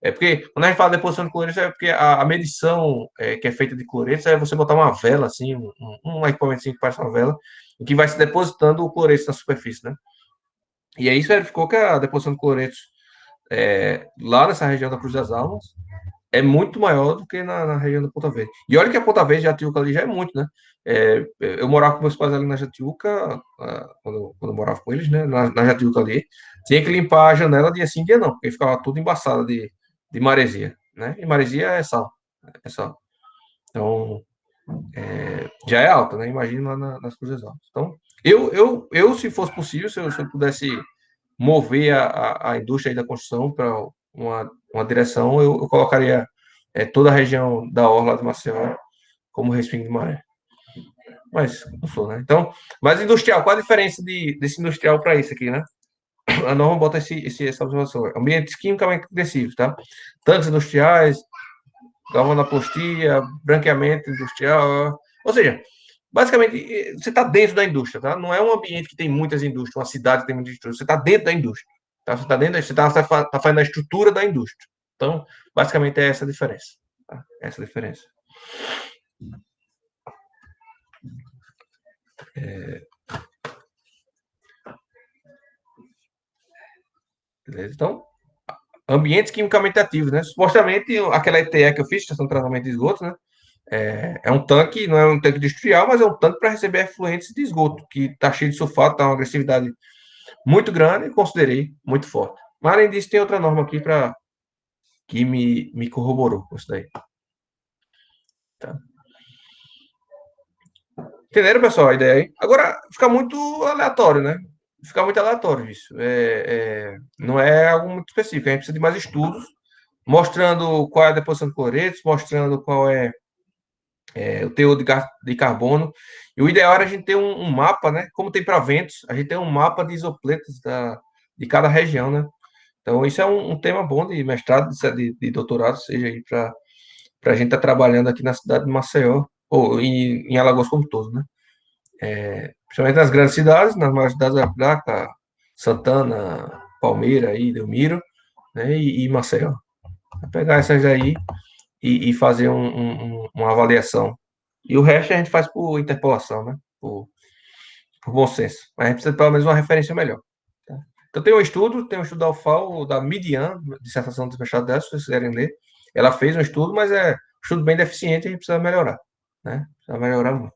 Porque quando a gente fala de deposição de cloretos, é porque a medição que é feita de cloretos é você botar uma vela, assim, um equipamento que parece uma vela, e que vai se depositando o cloreto na superfície, né? E aí isso verificou que a deposição de cloretos lá nessa região da Cruz das Almas é muito maior do que na região da Ponta Verde. E olha que a Ponta Verde, Jatiuca ali já é muito, né? Eu morava com meus pais ali na Jatiuca, quando eu morava com eles, né? Na Jatiuca ali, tinha que limpar a janela dia sim, dia não, porque ficava tudo embaçado de maresia, né? E maresia é sal, é sal. Então, já é alta, né? Imagina lá nas Cruzes Altas. Então, eu se fosse possível, se eu pudesse mover a indústria aí da construção para uma direção, eu colocaria toda a região da Orla de Maceió como respingo de maré. Mas não sou, né? Então, mas industrial, qual a diferença desse industrial para isso aqui, né? A norma bota essa observação. Ambientes quimicamente agressivos, tá? Tanques industriais, galvanoplastia, branqueamento industrial. Ou seja, basicamente, você está dentro da indústria, tá? Não é um ambiente que tem muitas indústrias, uma cidade que tem muitas indústrias. Você está dentro da indústria. Tá? Você está dentro, você tá fazendo a estrutura da indústria. Então, basicamente, é essa a diferença. Tá? Essa a diferença. Beleza? Então, ambientes quimicamente ativos, né? Supostamente, aquela ETE que eu fiz, estação de tratamento de esgoto, né? É um tanque, não é um tanque industrial, mas é um tanque para receber efluentes de esgoto, que está cheio de sulfato, está uma agressividade muito grande e considerei muito forte. Mas, além disso, tem outra norma aqui que me corroborou com isso daí. Tá. Entenderam, pessoal, a ideia aí? Agora, fica muito aleatório, né? Fica muito aleatório isso. Não é algo muito específico. A gente precisa de mais estudos, mostrando qual é a deposição de cloretos, mostrando qual é o teor de carbono. E o ideal era a gente ter um mapa, né? Como tem para ventos, a gente tem um mapa de isopletas de cada região, né? Então, isso é um tema bom de mestrado, de doutorado, seja aí para a gente estar trabalhando aqui na cidade de Maceió, ou em Alagoas como um todo, né? Principalmente nas grandes cidades, nas maiores cidades da Placa, Santana, Palmeira, e Delmiro, né? E Maceió. Pegar essas aí e fazer uma avaliação. E o resto a gente faz por interpolação, né? Por bom senso. Mas a gente precisa pelo menos uma referência melhor. Tá? Então tem um estudo da UFAL, da Midian, dissertação de mestrado dela, se vocês quiserem ler. Ela fez um estudo, mas é um estudo bem deficiente e a gente precisa melhorar. Né? Precisa melhorar muito.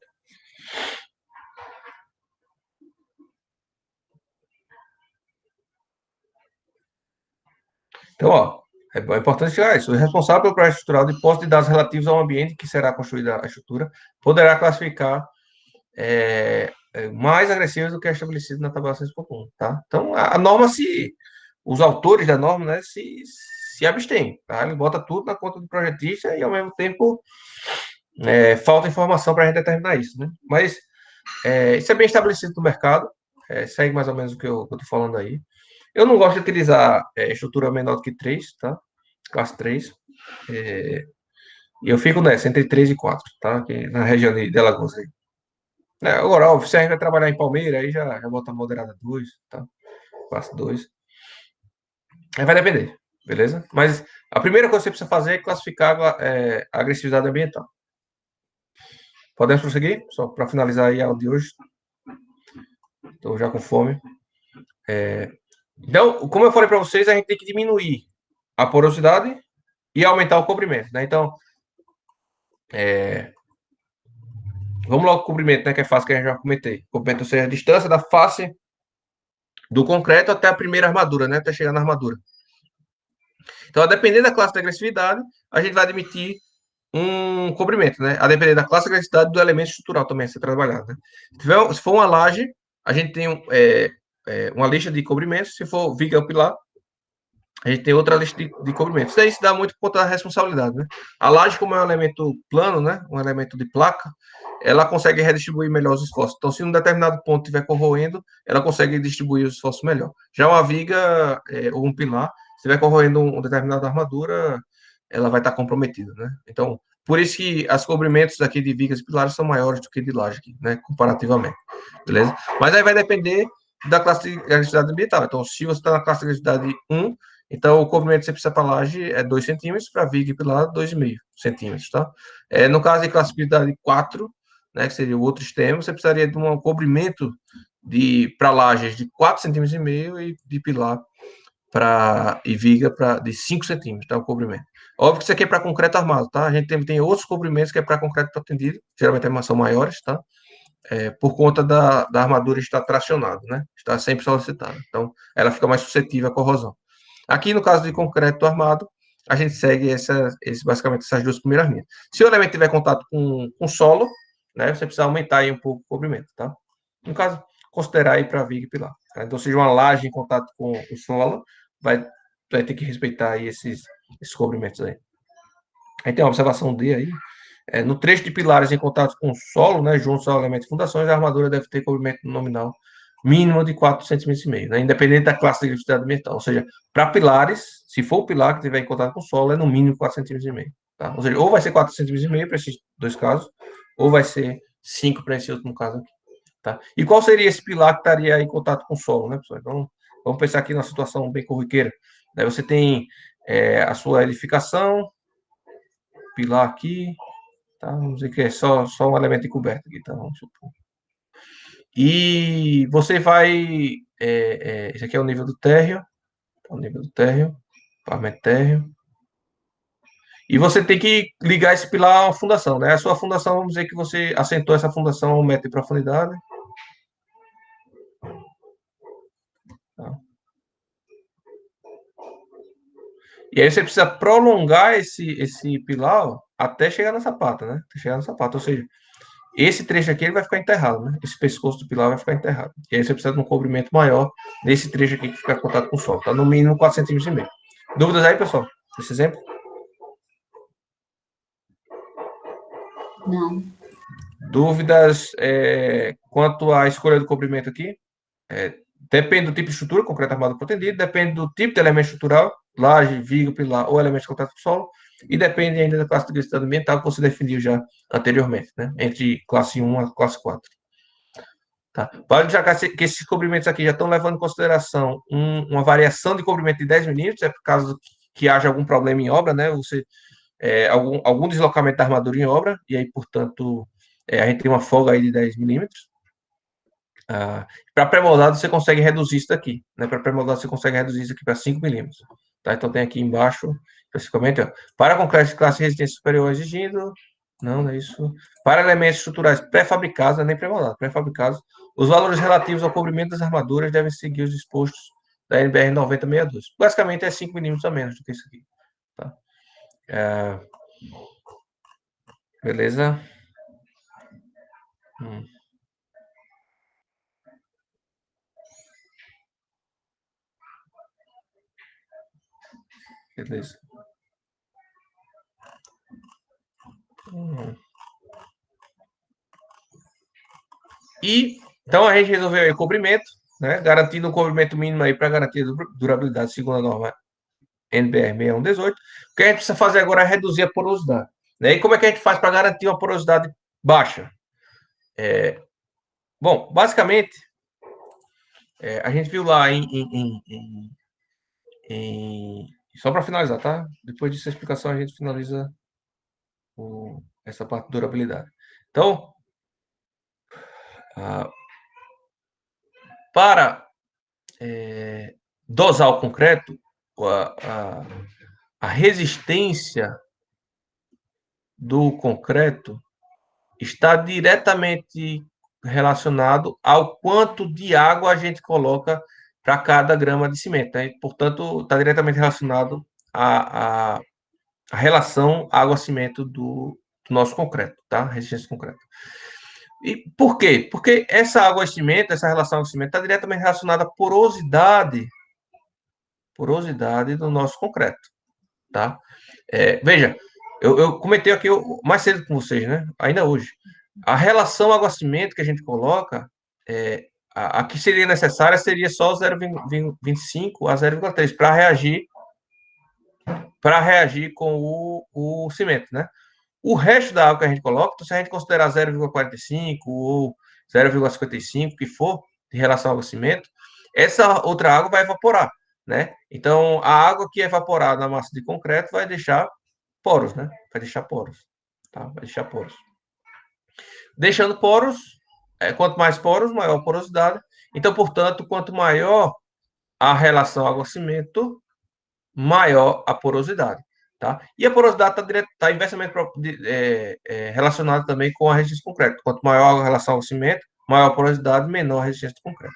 Então, ó, é importante chegar isso. O responsável pelo projeto estrutural de posse de dados relativos ao ambiente em que será construída a estrutura poderá classificar mais agressivas do que é estabelecido na tabela 6.1, tá? Então, a norma os autores da norma, né, se abstêm, tá? Ele bota tudo na conta do projetista e, ao mesmo tempo, falta informação para a gente determinar isso, né? Mas isso é bem estabelecido no mercado, segue mais ou menos o que eu estou falando aí. Eu não gosto de utilizar estrutura menor do que 3, tá? Classe 3. E eu fico nessa, entre 3 e 4, tá? Aqui na região de Alagoas aí. Agora, óbvio, se a gente vai trabalhar em Palmeira, aí já bota moderada 2, tá? Classe 2. Aí vai depender, beleza? Mas a primeira coisa que você precisa fazer é classificar a agressividade ambiental. Podemos prosseguir? Só para finalizar aí a aula de hoje. Estou já com fome. Então, como eu falei para vocês, a gente tem que diminuir a porosidade e aumentar o comprimento, né? Então, vamos logo com o comprimento, né? Que é fácil, que a gente já comentei. O comprimento, ou seja, a distância da face do concreto até a primeira armadura, né? Até chegar na armadura. Então, a depender da classe de agressividade, a gente vai admitir um comprimento, né? A depender da classe de agressividade do elemento estrutural também a ser trabalhado, né? Se for uma laje, a gente tem uma lista de cobrimentos. Se for viga ou pilar, a gente tem outra lista de cobrimentos. Isso aí se dá muito por conta da responsabilidade, né? A laje, como é um elemento plano, né? Um elemento de placa, ela consegue redistribuir melhor os esforços. Então, se um determinado ponto estiver corroendo, ela consegue distribuir os esforços melhor. Já uma viga ou um pilar, se estiver corroendo uma determinada armadura, ela vai estar comprometida, né? Então, por isso que os cobrimentos aqui de vigas e pilares são maiores do que de laje, aqui, né? Comparativamente, beleza? Mas aí vai depender da classe de agressividade ambiental. Então, se você está na classe de agressividade 1, então o comprimento que você precisa para laje é 2 centímetros, para viga e pilar 2,5 centímetros, tá? No caso de classe de agressividade 4, né, que seria o outro extremo, você precisaria de um cobrimento para lajes de 4,5 centímetros e de pilar e viga de 5 centímetros, tá? O cobrimento. Óbvio que isso aqui é para concreto armado, tá? A gente tem outros cobrimentos que é para concreto protendido, geralmente são maiores, tá? Por conta da armadura estar tracionada, né? Está sempre solicitada. Então, ela fica mais suscetível à corrosão. Aqui, no caso de concreto armado, a gente segue basicamente essas duas primeiras linhas. Se o elemento tiver contato com solo, né, você precisa aumentar aí um pouco o cobrimento, tá? No caso, considerar aí para viga e pilar. Tá? Então, seja uma laje em contato com o solo, vai ter que respeitar aí esses cobrimentos aí. Aí tem uma observação D aí. No trecho de pilares em contato com o solo, né, juntos ao elemento de fundações, a armadura deve ter cobrimento nominal mínimo de 4,5 cm, né, independente da classe de grafite ambiental. Ou seja, para pilares, se for o pilar que estiver em contato com o solo, é no mínimo 4,5 cm. Tá? Ou seja, ou vai ser 4,5 cm para esses dois casos, ou vai ser 5 para esse último caso aqui. Tá? E qual seria esse pilar que estaria em contato com o solo, né, pessoal? Então, vamos pensar aqui numa situação bem corriqueira. Né? Você tem a sua edificação, pilar aqui, tá? Vamos dizer que é só um elemento de coberta aqui, tá? Vamos supor. E você vai. Esse aqui é o nível do térreo, o nível do térreo, pavimento térreo. E você tem que ligar esse pilar a uma fundação, né? A sua fundação, vamos dizer que você assentou essa fundação a 1 metro de profundidade. Tá? E aí você precisa prolongar esse pilar ó, até chegar na sapata, né? Até chegar na sapata, ou seja, esse trecho aqui ele vai ficar enterrado, né? Esse pescoço do pilar vai ficar enterrado. E aí você precisa de um cobrimento maior nesse trecho aqui que fica em contato com o solo. Tá? No mínimo 4,5 cm. Dúvidas aí, pessoal? Esse exemplo? Não. Dúvidas quanto à escolha do cobrimento aqui? Depende do tipo de estrutura, concreto armado pretendido, depende do tipo de elemento estrutural, laje, viga, pilar ou elemento de contato com o solo, e depende ainda da classe de grafite ambiental que você definiu já anteriormente, né? Entre classe 1 a classe 4. Tá? Vale destacar que esses cobrimentos aqui já estão levando em consideração uma variação de cobrimento de 10 milímetros, é por caso que haja algum problema em obra, né? Você, algum deslocamento da armadura em obra, e aí, portanto, a gente tem uma folga aí de 10 milímetros. Para pré-moldado, você consegue reduzir isso daqui. Né? Para pré-moldado, você consegue reduzir isso aqui para 5 milímetros. Tá? Então, tem aqui embaixo, especificamente, ó, para concreto de classe de resistência superior exigindo, não é isso. Para elementos estruturais pré-fabricados, não é nem pré-moldado, pré-fabricados, os valores relativos ao cobrimento das armaduras devem seguir os dispostos da NBR 9062. Basicamente, é 5 milímetros a menos do que isso aqui. Tá? Beleza? Beleza. E, então, a gente resolveu aí o cobrimento, né? Garantindo um cobrimento mínimo aí para garantir a durabilidade segundo a norma NBR 6118. O que a gente precisa fazer agora é reduzir a porosidade. Né? E como é que a gente faz para garantir uma porosidade baixa? Bom, basicamente, a gente viu lá só para finalizar, tá? Depois dessa explicação, a gente finaliza essa parte de durabilidade. Então, para dosar o concreto, a resistência do concreto está diretamente relacionado ao quanto de água a gente coloca para cada grama de cimento. Né? Portanto, está diretamente relacionado à relação água-cimento do nosso concreto, tá? Resistência do concreto. E por quê? Porque essa água-cimento, essa relação água-cimento está diretamente relacionada à porosidade do nosso concreto, tá? Veja, eu comentei aqui mais cedo com vocês, né? Ainda hoje. A relação água-cimento que a gente coloca, a que seria necessária seria só 0,25 a 0,3 para reagir com o cimento, né? O resto da água que a gente coloca, então, se a gente considerar 0,45 ou 0,55, que for, em relação ao cimento, essa outra água vai evaporar, né? Então, a água que é evaporada na massa de concreto vai deixar poros, né? Vai deixar poros, tá? Vai deixar poros. Deixando poros, quanto mais poros, maior a porosidade. Então, portanto, quanto maior a relação água-cimento, maior a porosidade. Tá? E a porosidade está inversamente relacionada também com a resistência do concreto. Quanto maior a relação ao cimento, maior a porosidade, menor a resistência do concreto.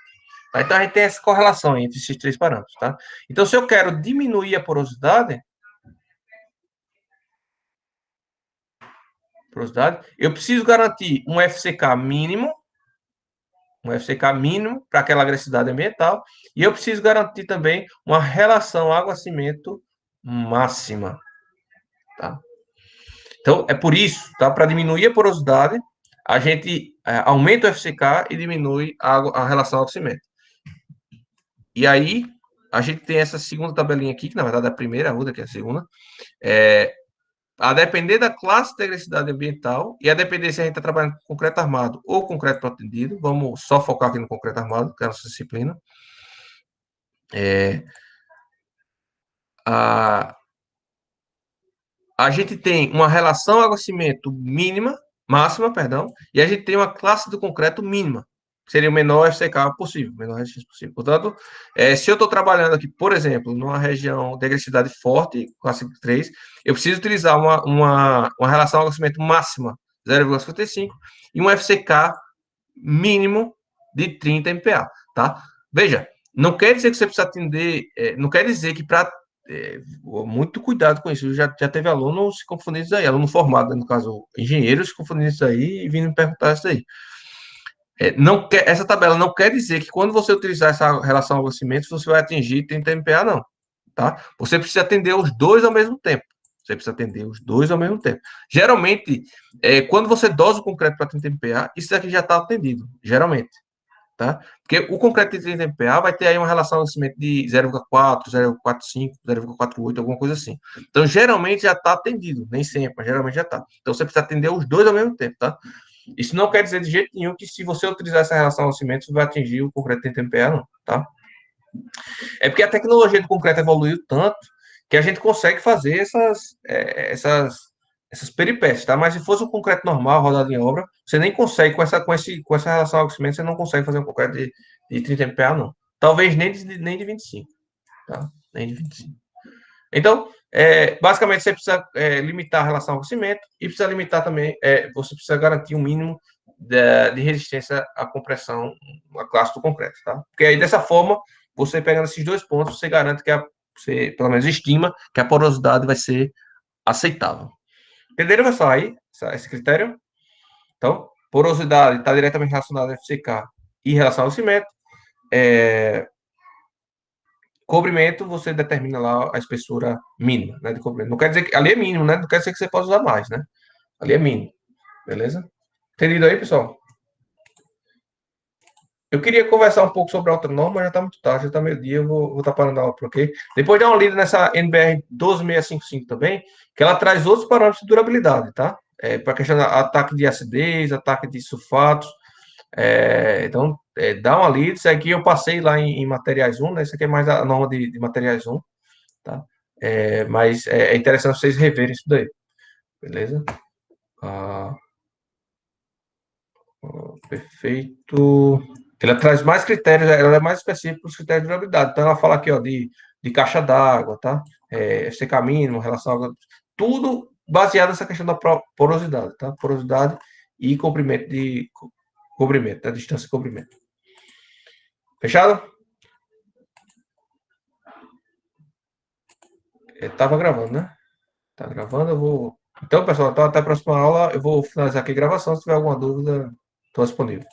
Tá? Então, a gente tem essa correlação entre esses três parâmetros. Tá? Então, se eu quero diminuir a porosidade, porosidade. Eu preciso garantir um FCK mínimo para aquela agressividade ambiental, e eu preciso garantir também uma relação água-cimento máxima, tá? Então, é por isso, tá? Para diminuir a porosidade, a gente aumenta o FCK e diminui a relação água-cimento. E aí, a gente tem essa segunda tabelinha aqui, que na verdade é a primeira, a Ruda, que é a segunda, a depender da classe de agressividade ambiental e a depender se a gente está trabalhando com concreto armado ou concreto protendido, vamos só focar aqui no concreto armado, que é a nossa disciplina. A gente tem uma relação água-cimento máxima, perdão, e a gente tem uma classe do concreto mínima, que seria o menor FCK possível, menor resistência possível. Portanto, se eu estou trabalhando aqui, por exemplo, numa região de agressividade forte, classe 3, eu preciso utilizar uma relação água-cimento máxima, 0,55, e um FCK mínimo de 30 MPa, tá? Veja, não quer dizer que você precisa atender, não quer dizer que para muito cuidado com isso. Já teve aluno se confundindo isso aí, aluno formado, no caso, engenheiro se confundindo isso aí e vindo me perguntar isso aí. Essa tabela não quer dizer que quando você utilizar essa relação ao cimento, você vai atingir 30 MPa, não. Tá? Você precisa atender os dois ao mesmo tempo. Você precisa atender os dois ao mesmo tempo. Geralmente, quando você dosa o concreto para 30 MPa, isso aqui já está atendido, geralmente. Tá? Porque o concreto de 30 MPa vai ter aí uma relação de cimento de 0,4, 0,45, 0,48, alguma coisa assim. Então, geralmente já está atendido, nem sempre, mas geralmente já está. Então, você precisa atender os dois ao mesmo tempo, tá? Isso não quer dizer de jeito nenhum que se você utilizar essa relação ao cimento, você vai atingir o concreto de 30 MPa, não, tá? É porque a tecnologia do concreto evoluiu tanto que a gente consegue fazer essas peripécias, tá? Mas se fosse um concreto normal, rodado em obra, você nem consegue, com essa relação ao cimento, você não consegue fazer um concreto de 30 MPa, não. Talvez nem de 25, tá? Nem de 25. Então, basicamente, você precisa limitar a relação ao cimento e precisa limitar também, você precisa garantir um mínimo de resistência à compressão, a classe do concreto, tá? Porque aí, dessa forma, você pegando esses dois pontos, você garante que você, pelo menos, estima que a porosidade vai ser aceitável. Entenderam, pessoal, aí, esse critério? Então, porosidade está diretamente relacionada a FCK e relação ao cimento. Cobrimento, você determina lá a espessura mínima, né, de cobrimento. Não quer dizer que ali é mínimo, né? Não quer dizer que você pode usar mais, né? Ali é mínimo. Beleza? Entendido aí, pessoal? Eu queria conversar um pouco sobre a outra norma, mas já está muito tarde, já está meio-dia, eu vou estar parando a aula por aqui. Depois dá uma lida nessa NBR 12655 também, que ela traz outros parâmetros de durabilidade, tá? Para a questão de ataque de acidez, ataque de sulfatos. Então, dá uma lida. Isso aqui eu passei lá em materiais 1, né? Isso aqui é mais a norma de materiais 1, tá? Mas é interessante vocês reverem isso daí. Beleza? Perfeito. Ela traz mais critérios, ela é mais específica para os critérios de durabilidade. Então, ela fala aqui, ó, de caixa d'água, tá? FCK mínimo, relação a... Tudo baseado nessa questão da porosidade, tá? Porosidade e cobrimento, da distância de cobrimento. Fechado? Tava gravando, né? Tá gravando, eu vou... Então, pessoal, até a próxima aula. Eu vou finalizar aqui a gravação. Se tiver alguma dúvida, estou disponível.